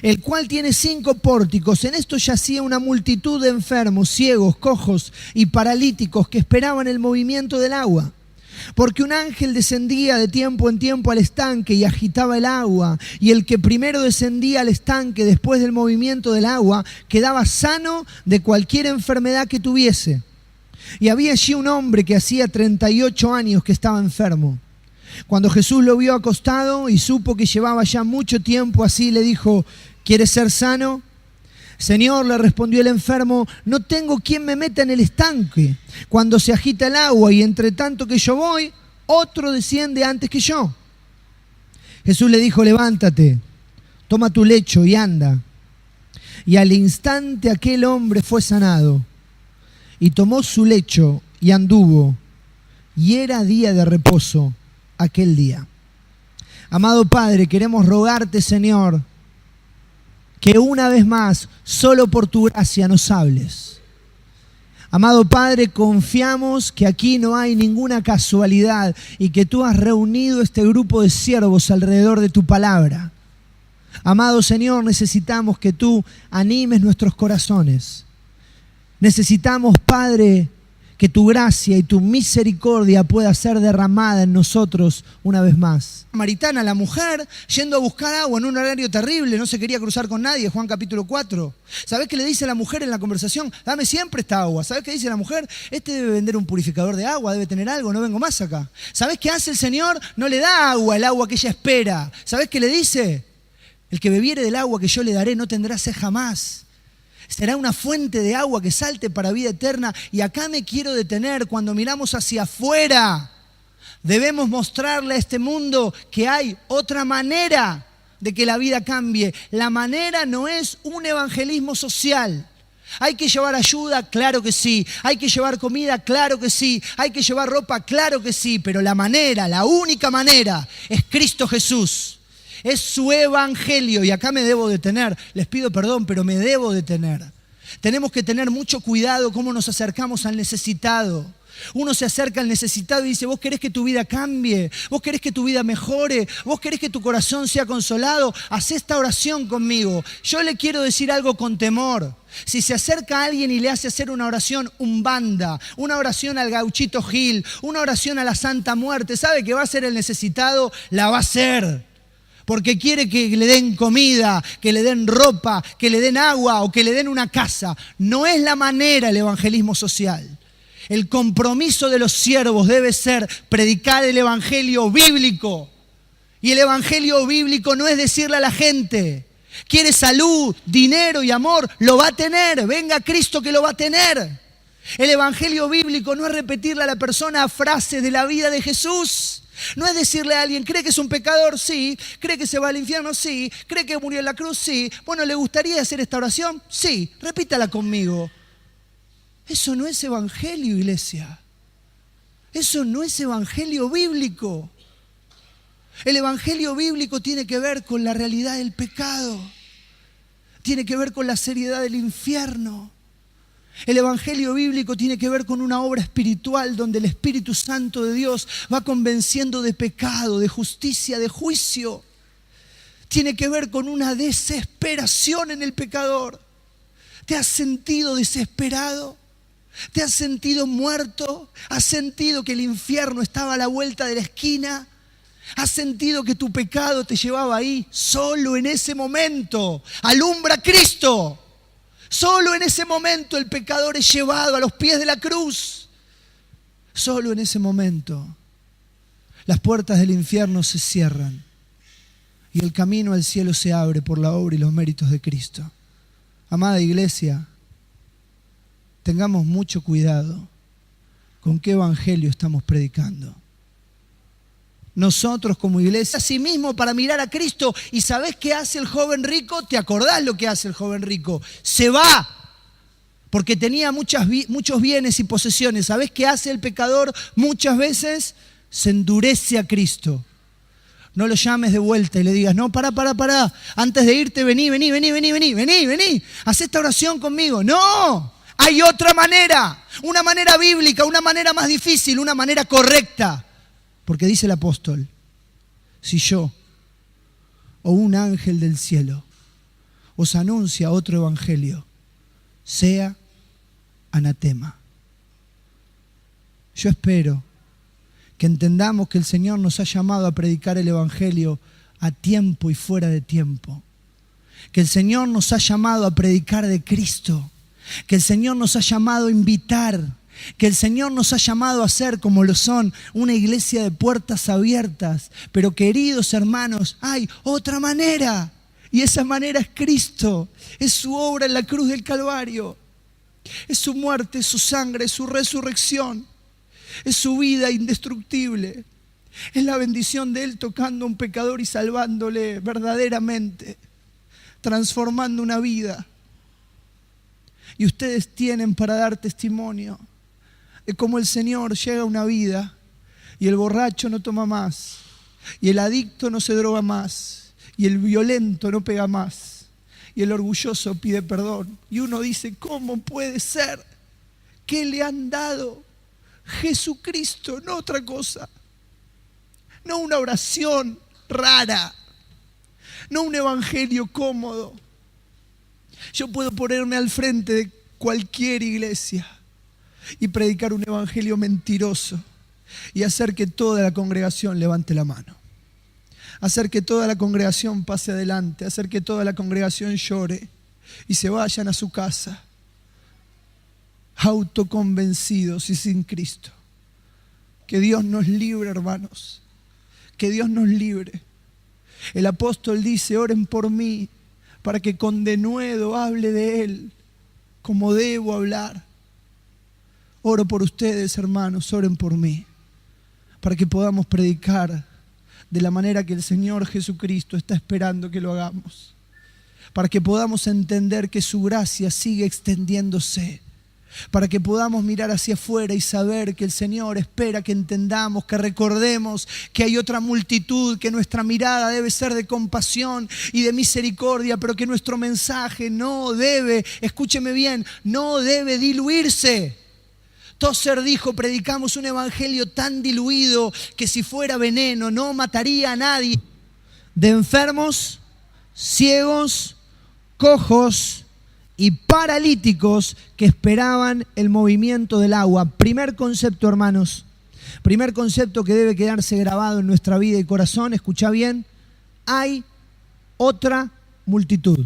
el cual tiene 5 pórticos. En esto yacía una multitud de enfermos, ciegos, cojos y paralíticos que esperaban el movimiento del agua. Porque un ángel descendía de tiempo en tiempo al estanque y agitaba el agua, y el que primero descendía al estanque después del movimiento del agua quedaba sano de cualquier enfermedad que tuviese. Y había allí un hombre que hacía 38 años que estaba enfermo. Cuando Jesús lo vio acostado y supo que llevaba ya mucho tiempo así, le dijo, ¿quieres ser sano? Señor, le respondió el enfermo, no tengo quien me meta en el estanque cuando se agita el agua, y entre tanto que yo voy, otro desciende antes que yo. Jesús le dijo, levántate, toma tu lecho y anda. Y al instante aquel hombre fue sanado, y tomó su lecho y anduvo, y era día de reposo aquel día. Amado Padre, queremos rogarte, Señor, que una vez más, solo por tu gracia nos hables. Amado Padre, confiamos que aquí no hay ninguna casualidad y que tú has reunido este grupo de siervos alrededor de tu palabra. Amado Señor, necesitamos que tú animes nuestros corazones. Necesitamos, Padre, que tu gracia y tu misericordia pueda ser derramada en nosotros una vez más. Samaritana, la mujer, yendo a buscar agua en un horario terrible, no se quería cruzar con nadie, Juan capítulo 4. ¿Sabés qué le dice la mujer en la conversación? Dame siempre esta agua. ¿Sabés qué dice la mujer? Este debe vender un purificador de agua, debe tener algo, no vengo más acá. ¿Sabés qué hace el Señor? No le da agua, el agua que ella espera. ¿Sabés qué le dice? El que bebiere del agua que yo le daré no tendrá sed jamás. Será una fuente de agua que salte para vida eterna. Y acá me quiero detener. Cuando miramos hacia afuera, debemos mostrarle a este mundo que hay otra manera de que la vida cambie. La manera no es un evangelismo social. ¿Hay que llevar ayuda? Claro que sí. ¿Hay que llevar comida? Claro que sí. ¿Hay que llevar ropa? Claro que sí. Pero la manera, la única manera, es Cristo Jesús. Es su evangelio. Y acá me debo detener. Les pido perdón, pero me debo detener. Tenemos que tener mucho cuidado cómo nos acercamos al necesitado. Uno se acerca al necesitado y dice, vos querés que tu vida cambie, vos querés que tu vida mejore, vos querés que tu corazón sea consolado, haz esta oración conmigo. Yo le quiero decir algo con temor. Si se acerca a alguien y le hace hacer una oración umbanda, una oración al Gauchito Gil, una oración a la Santa Muerte, ¿sabe que va a ser el necesitado? La va a hacer. Porque quiere que le den comida, que le den ropa, que le den agua o que le den una casa. No es la manera el evangelismo social. El compromiso de los siervos debe ser predicar el evangelio bíblico. Y el evangelio bíblico no es decirle a la gente, quiere salud, dinero y amor, lo va a tener, venga Cristo que lo va a tener. El evangelio bíblico no es repetirle a la persona frases de la vida de Jesús. No es decirle a alguien, ¿cree que es un pecador? Sí. ¿Cree que se va al infierno? Sí. ¿Cree que murió en la cruz? Sí. Bueno, ¿le gustaría hacer esta oración? Sí. Repítala conmigo. Eso no es evangelio, iglesia. Eso no es evangelio bíblico. El evangelio bíblico tiene que ver con la realidad del pecado. Tiene que ver con la seriedad del infierno. El evangelio bíblico tiene que ver con una obra espiritual donde el Espíritu Santo de Dios va convenciendo de pecado, de justicia, de juicio. Tiene que ver con una desesperación en el pecador. ¿Te has sentido desesperado? ¿Te has sentido muerto? ¿Has sentido que el infierno estaba a la vuelta de la esquina? ¿Has sentido que tu pecado te llevaba ahí? Solo en ese momento alumbra Cristo. Solo en ese momento el pecador es llevado a los pies de la cruz. Solo en ese momento las puertas del infierno se cierran y el camino al cielo se abre por la obra y los méritos de Cristo. Amada iglesia, tengamos mucho cuidado con qué evangelio estamos predicando. Nosotros como iglesia, asimismo para mirar a Cristo. ¿Y sabés qué hace el joven rico? ¿Te acordás lo que hace el joven rico? Se va, porque tenía muchos bienes y posesiones. ¿Sabés qué hace el pecador? Muchas veces se endurece a Cristo. No lo llames de vuelta y le digas, no, pará. Antes de irte, vení. Haz esta oración conmigo. No, hay otra manera. Una manera bíblica, una manera más difícil, una manera correcta. Porque dice el apóstol, si yo o un ángel del cielo os anuncia otro evangelio, sea anatema. Yo espero que entendamos que el Señor nos ha llamado a predicar el evangelio a tiempo y fuera de tiempo. Que el Señor nos ha llamado a predicar de Cristo. Que el Señor nos ha llamado a invitar. Que el Señor nos ha llamado a ser como lo son, una iglesia de puertas abiertas. Pero queridos hermanos, hay otra manera. Y esa manera es Cristo. Es su obra en la cruz del Calvario. Es su muerte, es su sangre, es su resurrección. Es su vida indestructible. Es la bendición de Él tocando a un pecador y salvándole verdaderamente. Transformando una vida. Y ustedes tienen para dar testimonio. Es como el Señor llega a una vida y el borracho no toma más, Y el adicto no se droga más. Y el violento no pega más. Y el orgulloso pide perdón. Y uno dice, ¿cómo puede ser? ¿Qué le han dado? Jesucristo, no otra cosa. No una oración rara. No un evangelio cómodo. Yo puedo ponerme al frente de cualquier iglesia y predicar un evangelio mentiroso y hacer que toda la congregación levante la mano. Hacer que toda la congregación pase adelante, hacer que toda la congregación llore y se vayan a su casa autoconvencidos y sin Cristo. Que Dios nos libre, hermanos. Que Dios nos libre. El apóstol dice, oren por mí para que con denuedo hable de Él como debo hablar. Oro por ustedes, hermanos, oren por mí para que podamos predicar de la manera que el Señor Jesucristo está esperando que lo hagamos. Para que podamos entender que su gracia sigue extendiéndose. Para que podamos mirar hacia afuera y saber que el Señor espera que entendamos, que recordemos que hay otra multitud, que nuestra mirada debe ser de compasión y de misericordia, pero que nuestro mensaje no debe, escúcheme bien, no debe diluirse. Tozer dijo, predicamos un evangelio tan diluido que si fuera veneno no mataría a nadie. De enfermos, ciegos, cojos y paralíticos que esperaban el movimiento del agua. Primer concepto, hermanos. Primer concepto que debe quedarse grabado en nuestra vida y corazón. Escucha bien. Hay otra multitud.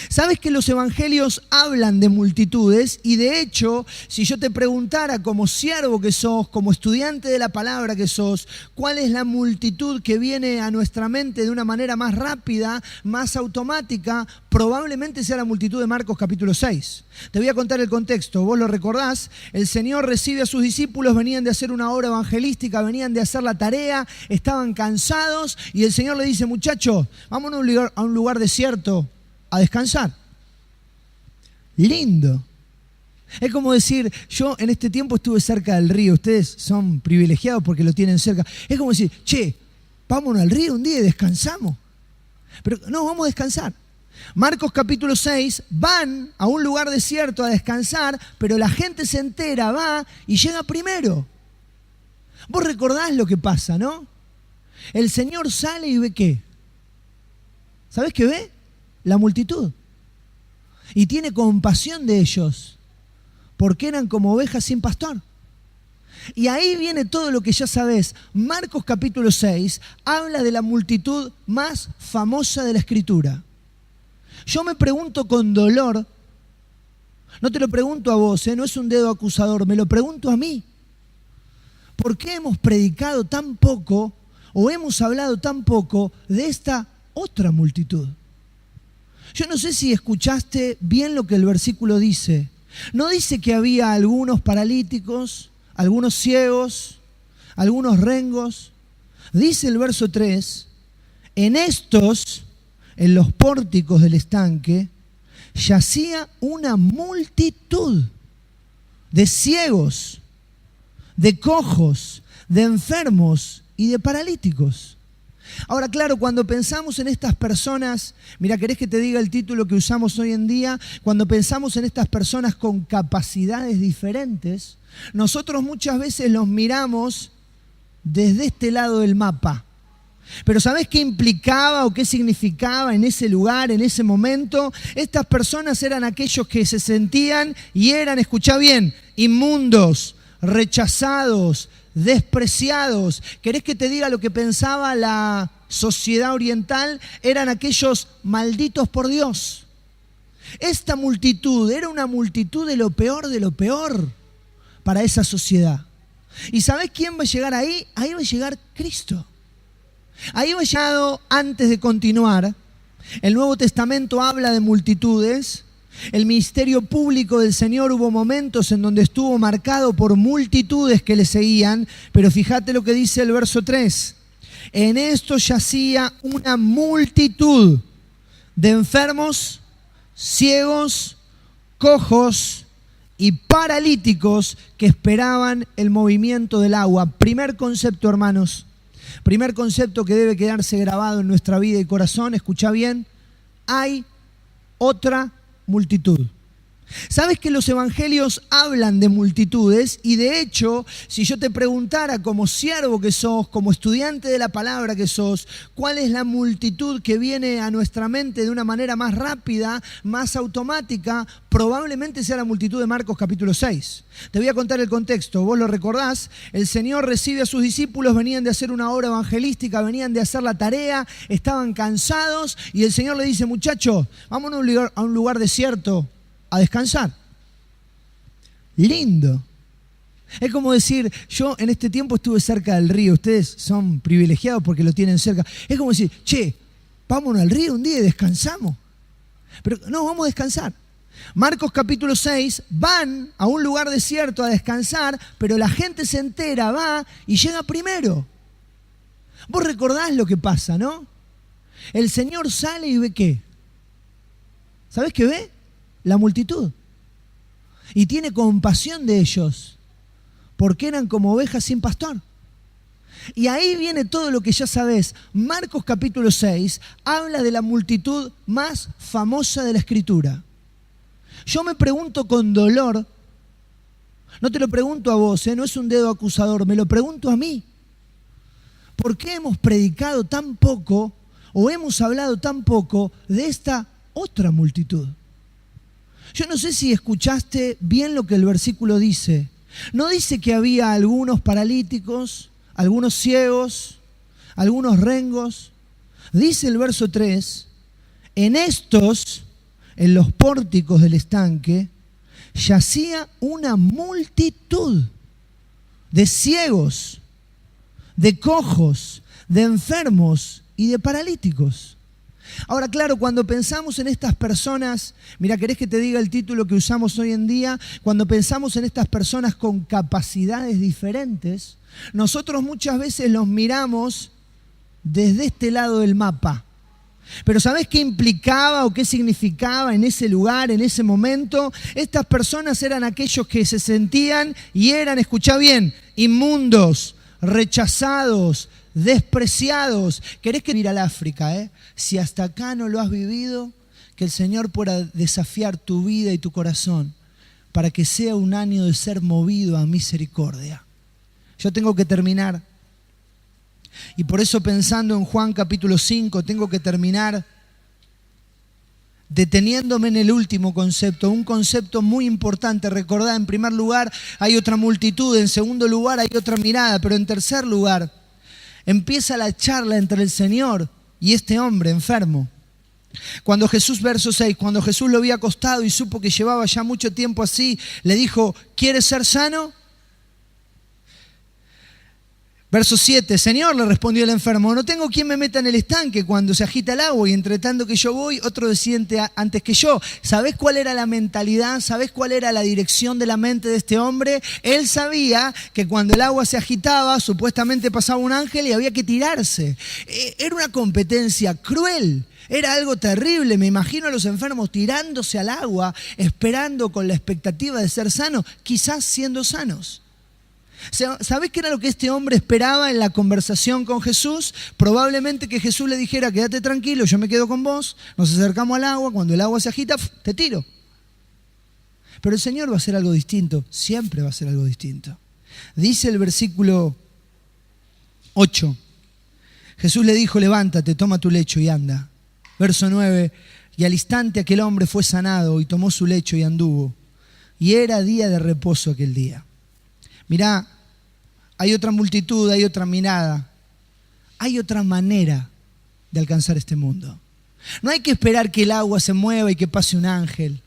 ¿Sabes que los evangelios hablan de multitudes? Y de hecho, si yo te preguntara como siervo que sos, como estudiante de la palabra que sos, ¿cuál es la multitud que viene a nuestra mente de una manera más rápida, más automática? Probablemente sea la multitud de Marcos capítulo 6. Te voy a contar el contexto, vos lo recordás. El Señor recibe a sus discípulos, venían de hacer una obra evangelística, venían de hacer la tarea, estaban cansados y el Señor le dice, muchachos, vámonos a un lugar desierto a descansar. Lindo. Es como decir, yo en este tiempo estuve cerca del río, ustedes son privilegiados porque lo tienen cerca. Es como decir, che, vámonos al río un día y descansamos. Pero no, vamos a descansar. Marcos capítulo 6, van a un lugar desierto a descansar, pero la gente se entera, va y llega primero. Vos recordás lo que pasa, ¿no? El Señor sale y ve ¿qué? ¿Sabés qué ve? La multitud. Y tiene compasión de ellos, porque eran como ovejas sin pastor. Y ahí viene todo lo que ya sabés. Marcos capítulo 6 habla de la multitud más famosa de la Escritura. Yo me pregunto con dolor, no te lo pregunto a vos, no es un dedo acusador, me lo pregunto a mí. ¿Por qué hemos predicado tan poco o hemos hablado tan poco de esta otra multitud? Yo no sé si escuchaste bien lo que el versículo dice. No dice que había algunos paralíticos, algunos ciegos, algunos rengos. Dice el verso 3, en estos, en los pórticos del estanque, yacía una multitud de ciegos, de cojos, de enfermos y de paralíticos. Ahora, claro, cuando pensamos en estas personas, mira, ¿querés que te diga el título que usamos hoy en día? Cuando pensamos en estas personas con capacidades diferentes, nosotros muchas veces los miramos desde este lado del mapa. Pero ¿sabés qué implicaba o qué significaba en ese lugar, en ese momento? Estas personas eran aquellos que se sentían y eran, escuchá bien, inmundos, rechazados, despreciados. ¿Querés que te diga lo que pensaba la sociedad oriental? Eran aquellos malditos por Dios. Esta multitud era una multitud de lo peor para esa sociedad. ¿Y sabés quién va a llegar ahí? Ahí va a llegar Cristo. Ahí va a llegar, antes de continuar, el Nuevo Testamento habla de multitudes. El ministerio público del Señor hubo momentos en donde estuvo marcado por multitudes que le seguían, pero fíjate lo que dice el verso 3. En esto yacía una multitud de enfermos, ciegos, cojos y paralíticos que esperaban el movimiento del agua. Primer concepto, hermanos. Primer concepto que debe quedarse grabado en nuestra vida y corazón, escucha bien, hay otra multitud. ¿Sabes que los evangelios hablan de multitudes? Y de hecho, si yo te preguntara como siervo que sos, como estudiante de la palabra que sos, ¿cuál es la multitud que viene a nuestra mente de una manera más rápida, más automática? Probablemente sea la multitud de Marcos capítulo 6. Te voy a contar el contexto, vos lo recordás. El Señor recibe a sus discípulos, venían de hacer una obra evangelística, venían de hacer la tarea, estaban cansados y el Señor le dice, muchachos, vámonos a un lugar desierto a descansar. Lindo. Es como decir, yo en este tiempo estuve cerca del río, ustedes son privilegiados porque lo tienen cerca. Es como decir, che, vámonos al río un día y descansamos. Pero no, vamos a descansar. Marcos capítulo 6, van a un lugar desierto a descansar, pero la gente se entera, va y llega primero. Vos recordás lo que pasa, ¿no? El Señor sale y ve ¿qué? ¿Sabés qué ve? La multitud. Y tiene compasión de ellos, porque eran como ovejas sin pastor. Y ahí viene todo lo que ya sabés. Marcos capítulo 6 habla de la multitud más famosa de la Escritura. Yo me pregunto con dolor, no te lo pregunto a vos, no es un dedo acusador, me lo pregunto a mí. ¿Por qué hemos predicado tan poco o hemos hablado tan poco de esta otra multitud? Yo no sé si escuchaste bien lo que el versículo dice. No dice que había algunos paralíticos, algunos ciegos, algunos rengos. Dice el verso 3, en estos, en los pórticos del estanque, yacía una multitud de ciegos, de cojos, de enfermos y de paralíticos. Ahora, claro, cuando pensamos en estas personas, mira, ¿querés que te diga el título que usamos hoy en día? Cuando pensamos en estas personas con capacidades diferentes, nosotros muchas veces los miramos desde este lado del mapa. Pero ¿sabés qué implicaba o qué significaba en ese lugar, en ese momento? Estas personas eran aquellos que se sentían y eran, escuchá bien, inmundos, rechazados, despreciados. ¿Querés que ir al África? Si hasta acá no lo has vivido, que el Señor pueda desafiar tu vida y tu corazón para que sea un año de ser movido a misericordia. Yo tengo que terminar. Y por eso, pensando en Juan capítulo 5, tengo que terminar deteniéndome en el último concepto, un concepto muy importante. Recordá, en primer lugar hay otra multitud, en segundo lugar hay otra mirada, pero en tercer lugar empieza la charla entre el Señor y este hombre enfermo. Cuando Jesús, verso 6, cuando Jesús lo había acostado y supo que llevaba ya mucho tiempo así, le dijo, ¿quieres ser sano? Verso 7, Señor, le respondió el enfermo, no tengo quien me meta en el estanque cuando se agita el agua y entre tanto que yo voy, otro desciende antes que yo. ¿Sabés cuál era la mentalidad? ¿Sabés cuál era la dirección de la mente de este hombre? Él sabía que cuando el agua se agitaba, supuestamente pasaba un ángel y había que tirarse. Era una competencia cruel. Era algo terrible. Me imagino a los enfermos tirándose al agua, esperando con la expectativa de ser sanos, quizás siendo sanos. ¿Sabés qué era lo que este hombre esperaba en la conversación con Jesús? Probablemente que Jesús le dijera, quédate tranquilo, yo me quedo con vos, nos acercamos al agua, cuando el agua se agita, te tiro. Pero el Señor va a hacer algo distinto, siempre va a hacer algo distinto. Dice el versículo 8, Jesús le dijo, levántate, toma tu lecho y anda. Verso 9, y al instante aquel hombre fue sanado y tomó su lecho y anduvo. Y era día de reposo aquel día. Mirá, hay otra multitud, hay otra mirada, hay otra manera de alcanzar este mundo. No hay que esperar que el agua se mueva y que pase un ángel.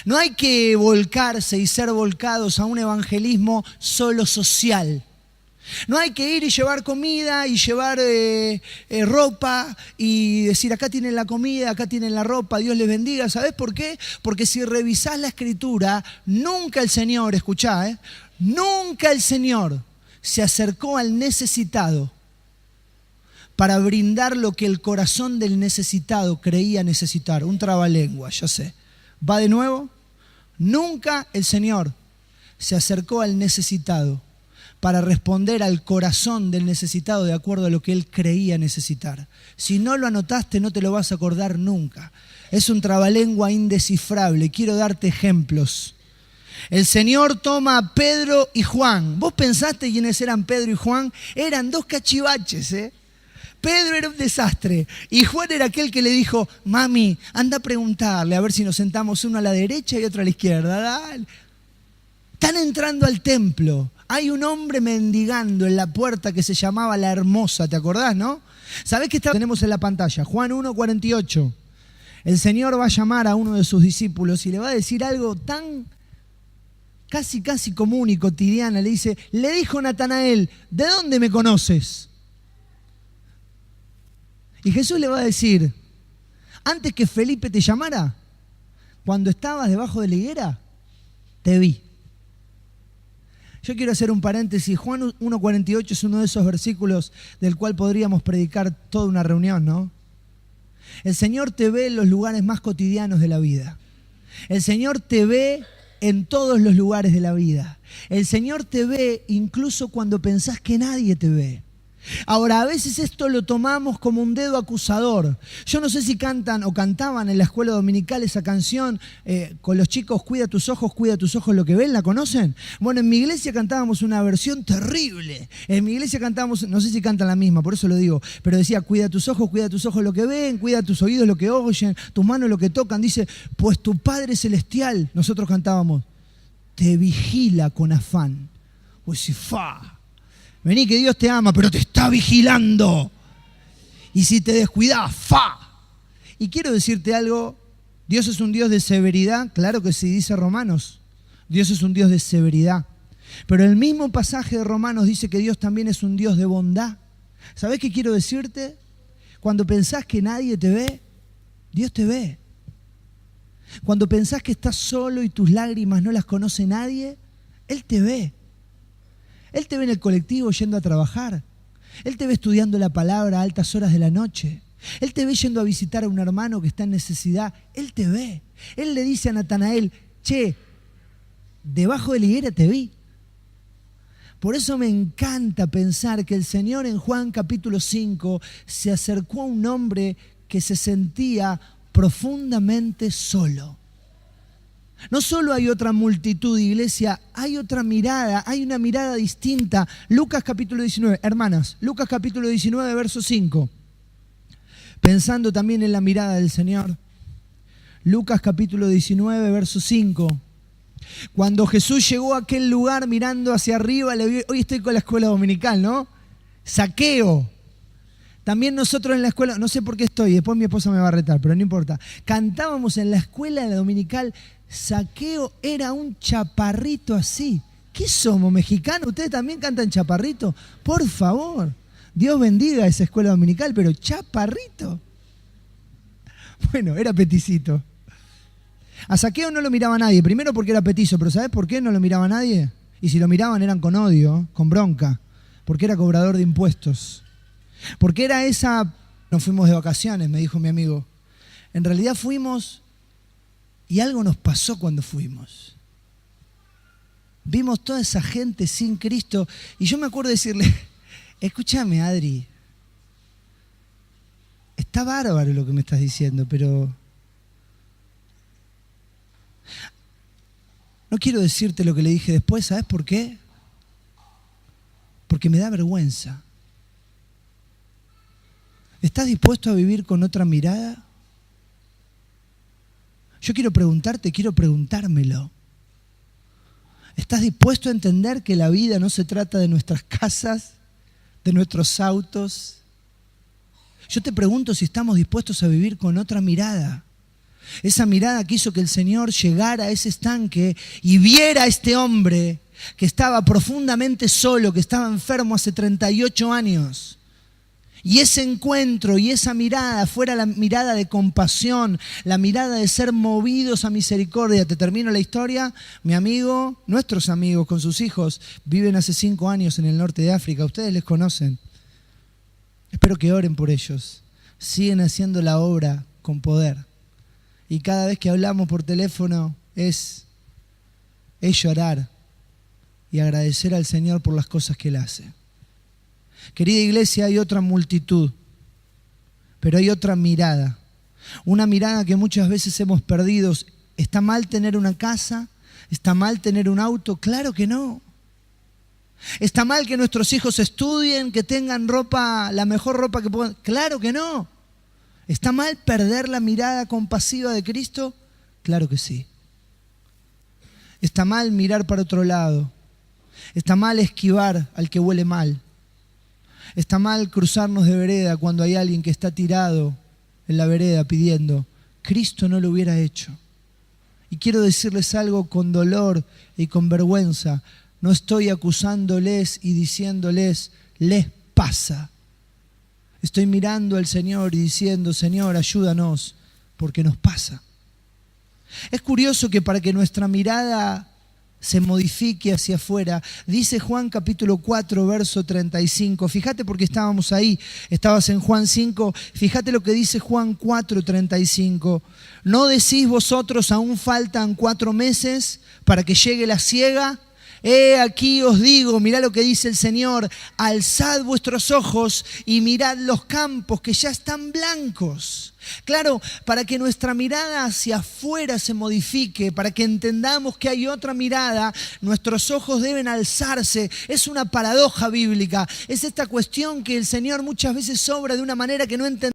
No hay que volcarse y ser volcados a un evangelismo solo social. No hay que ir y llevar comida y llevar ropa y decir acá tienen la comida, acá tienen la ropa, Dios les bendiga. ¿Sabés por qué? Porque si revisás la Escritura, nunca el Señor, escuchá, nunca el Señor se acercó al necesitado para brindar lo que el corazón del necesitado creía necesitar. Un trabalengua, ya sé. ¿Va de nuevo? Nunca el Señor se acercó al necesitado para responder al corazón del necesitado de acuerdo a lo que él creía necesitar. Si no lo anotaste, no te lo vas a acordar nunca. Es un trabalengua indescifrable. Quiero darte ejemplos. El Señor toma a Pedro y Juan. ¿Vos pensaste quiénes eran Pedro y Juan? Eran dos cachivaches, ¿eh? Pedro era un desastre y Juan era aquel que le dijo: mami, anda a preguntarle a ver si nos sentamos uno a la derecha y otro a la izquierda. Dale. Están entrando al templo. Hay un hombre mendigando en la puerta que se llamaba La Hermosa, ¿te acordás, no? ¿Sabés qué tenemos en la pantalla? Juan 1:48. El Señor va a llamar a uno de sus discípulos y le va a decir algo tan casi común y cotidiana. Le dijo Natanael: ¿de dónde me conoces? Y Jesús le va a decir: antes que Felipe te llamara, cuando estabas debajo de la higuera, te vi. Yo quiero hacer un paréntesis. Juan 1:48 es uno de esos versículos del cual podríamos predicar toda una reunión, ¿no? El Señor te ve en los lugares más cotidianos de la vida. El Señor te ve en todos los lugares de la vida. El Señor te ve incluso cuando pensás que nadie te ve. Ahora, a veces esto lo tomamos como un dedo acusador. Yo no sé si cantan o cantaban en la escuela dominical esa canción con los chicos: cuida tus ojos lo que ven. ¿La conocen? Bueno, en mi iglesia cantábamos una versión terrible. En mi iglesia cantábamos, no sé si cantan la misma, por eso lo digo, pero decía: cuida tus ojos lo que ven, cuida tus oídos lo que oyen, tus manos lo que tocan. Dice: pues tu Padre Celestial, nosotros cantábamos, te vigila con afán. Pues si fa. Vení que Dios te ama, pero te está vigilando. Y si te descuidás, ¡fa! Y quiero decirte algo. Dios es un Dios de severidad. Claro que sí, dice Romanos. Dios es un Dios de severidad. Pero el mismo pasaje de Romanos dice que Dios también es un Dios de bondad. ¿Sabés qué quiero decirte? Cuando pensás que nadie te ve, Dios te ve. Cuando pensás que estás solo y tus lágrimas no las conoce nadie, Él te ve. Él te ve en el colectivo yendo a trabajar. Él te ve estudiando la palabra a altas horas de la noche. Él te ve yendo a visitar a un hermano que está en necesidad. Él te ve. Él le dice a Natanael: che, debajo de la higuera te vi. Por eso me encanta pensar que el Señor en Juan capítulo 5 se acercó a un hombre que se sentía profundamente solo. No solo hay otra multitud, iglesia, hay otra mirada, hay una mirada distinta. Lucas capítulo 19, hermanas, Lucas capítulo 19, verso 5. Pensando también en la mirada del Señor. Lucas capítulo 19, verso 5. Cuando Jesús llegó a aquel lugar mirando hacia arriba, le vio, hoy estoy con la escuela dominical, ¿no? Zaqueo. También nosotros en la escuela, no sé por qué estoy, después mi esposa me va a retar, pero no importa. Cantábamos en la escuela dominical. Zaqueo era un chaparrito así. ¿Qué somos, mexicanos? ¿Ustedes también cantan chaparrito? Por favor, Dios bendiga esa escuela dominical, pero chaparrito. Bueno, era peticito. A Zaqueo no lo miraba nadie, primero porque era petizo, pero ¿sabés por qué no lo miraba nadie? Y si lo miraban eran con odio, con bronca, porque era cobrador de impuestos. Porque era esa... Nos fuimos de vacaciones, me dijo mi amigo. En realidad fuimos... Y algo nos pasó cuando fuimos. Vimos toda esa gente sin Cristo. Y yo me acuerdo de decirle: escúchame, Adri, está bárbaro lo que me estás diciendo, pero no quiero decirte lo que le dije después. ¿Sabes por qué? Porque me da vergüenza. ¿Estás dispuesto a vivir con otra mirada? Yo quiero preguntarte, quiero preguntármelo. ¿Estás dispuesto a entender que la vida no se trata de nuestras casas, de nuestros autos? Yo te pregunto si estamos dispuestos a vivir con otra mirada. Esa mirada que hizo que el Señor llegara a ese estanque y viera a este hombre que estaba profundamente solo, que estaba enfermo hace 38 años. Y ese encuentro y esa mirada fuera la mirada de compasión, la mirada de ser movidos a misericordia. Te termino la historia. Mi amigo, nuestros amigos con sus hijos, viven hace 5 años en el norte de África. Ustedes les conocen. Espero que oren por ellos. Siguen haciendo la obra con poder. Y cada vez que hablamos por teléfono es llorar. y agradecer al Señor por las cosas que Él hace. Querida iglesia, hay otra multitud, pero hay otra mirada. Una mirada que muchas veces hemos perdido. ¿Está mal tener una casa? ¿Está mal tener un auto? Claro que no. ¿Está mal que nuestros hijos estudien, que tengan ropa, la mejor ropa que puedan? Claro que no. ¿Está mal perder la mirada compasiva de Cristo? Claro que sí. ¿Está mal mirar para otro lado? ¿Está mal esquivar al que huele mal? ¿Está mal cruzarnos de vereda cuando hay alguien que está tirado en la vereda pidiendo? Cristo no lo hubiera hecho. Y quiero decirles algo con dolor y con vergüenza. No estoy acusándoles y diciéndoles, les pasa. Estoy mirando al Señor y diciendo, Señor, ayúdanos, porque nos pasa. Es curioso que para que nuestra mirada se modifique hacia afuera, dice Juan capítulo 4, verso 35. Fíjate porque estábamos ahí, estabas en Juan 5, fíjate lo que dice Juan 4, 35. ¿No decís vosotros aún faltan 4 meses para que llegue la siega? He aquí os digo, mirá lo que dice el Señor, alzad vuestros ojos y mirad los campos que ya están blancos. Claro, para que nuestra mirada hacia afuera se modifique, para que entendamos que hay otra mirada, nuestros ojos deben alzarse. Es una paradoja bíblica, es esta cuestión que el Señor muchas veces obra de una manera que no entendemos.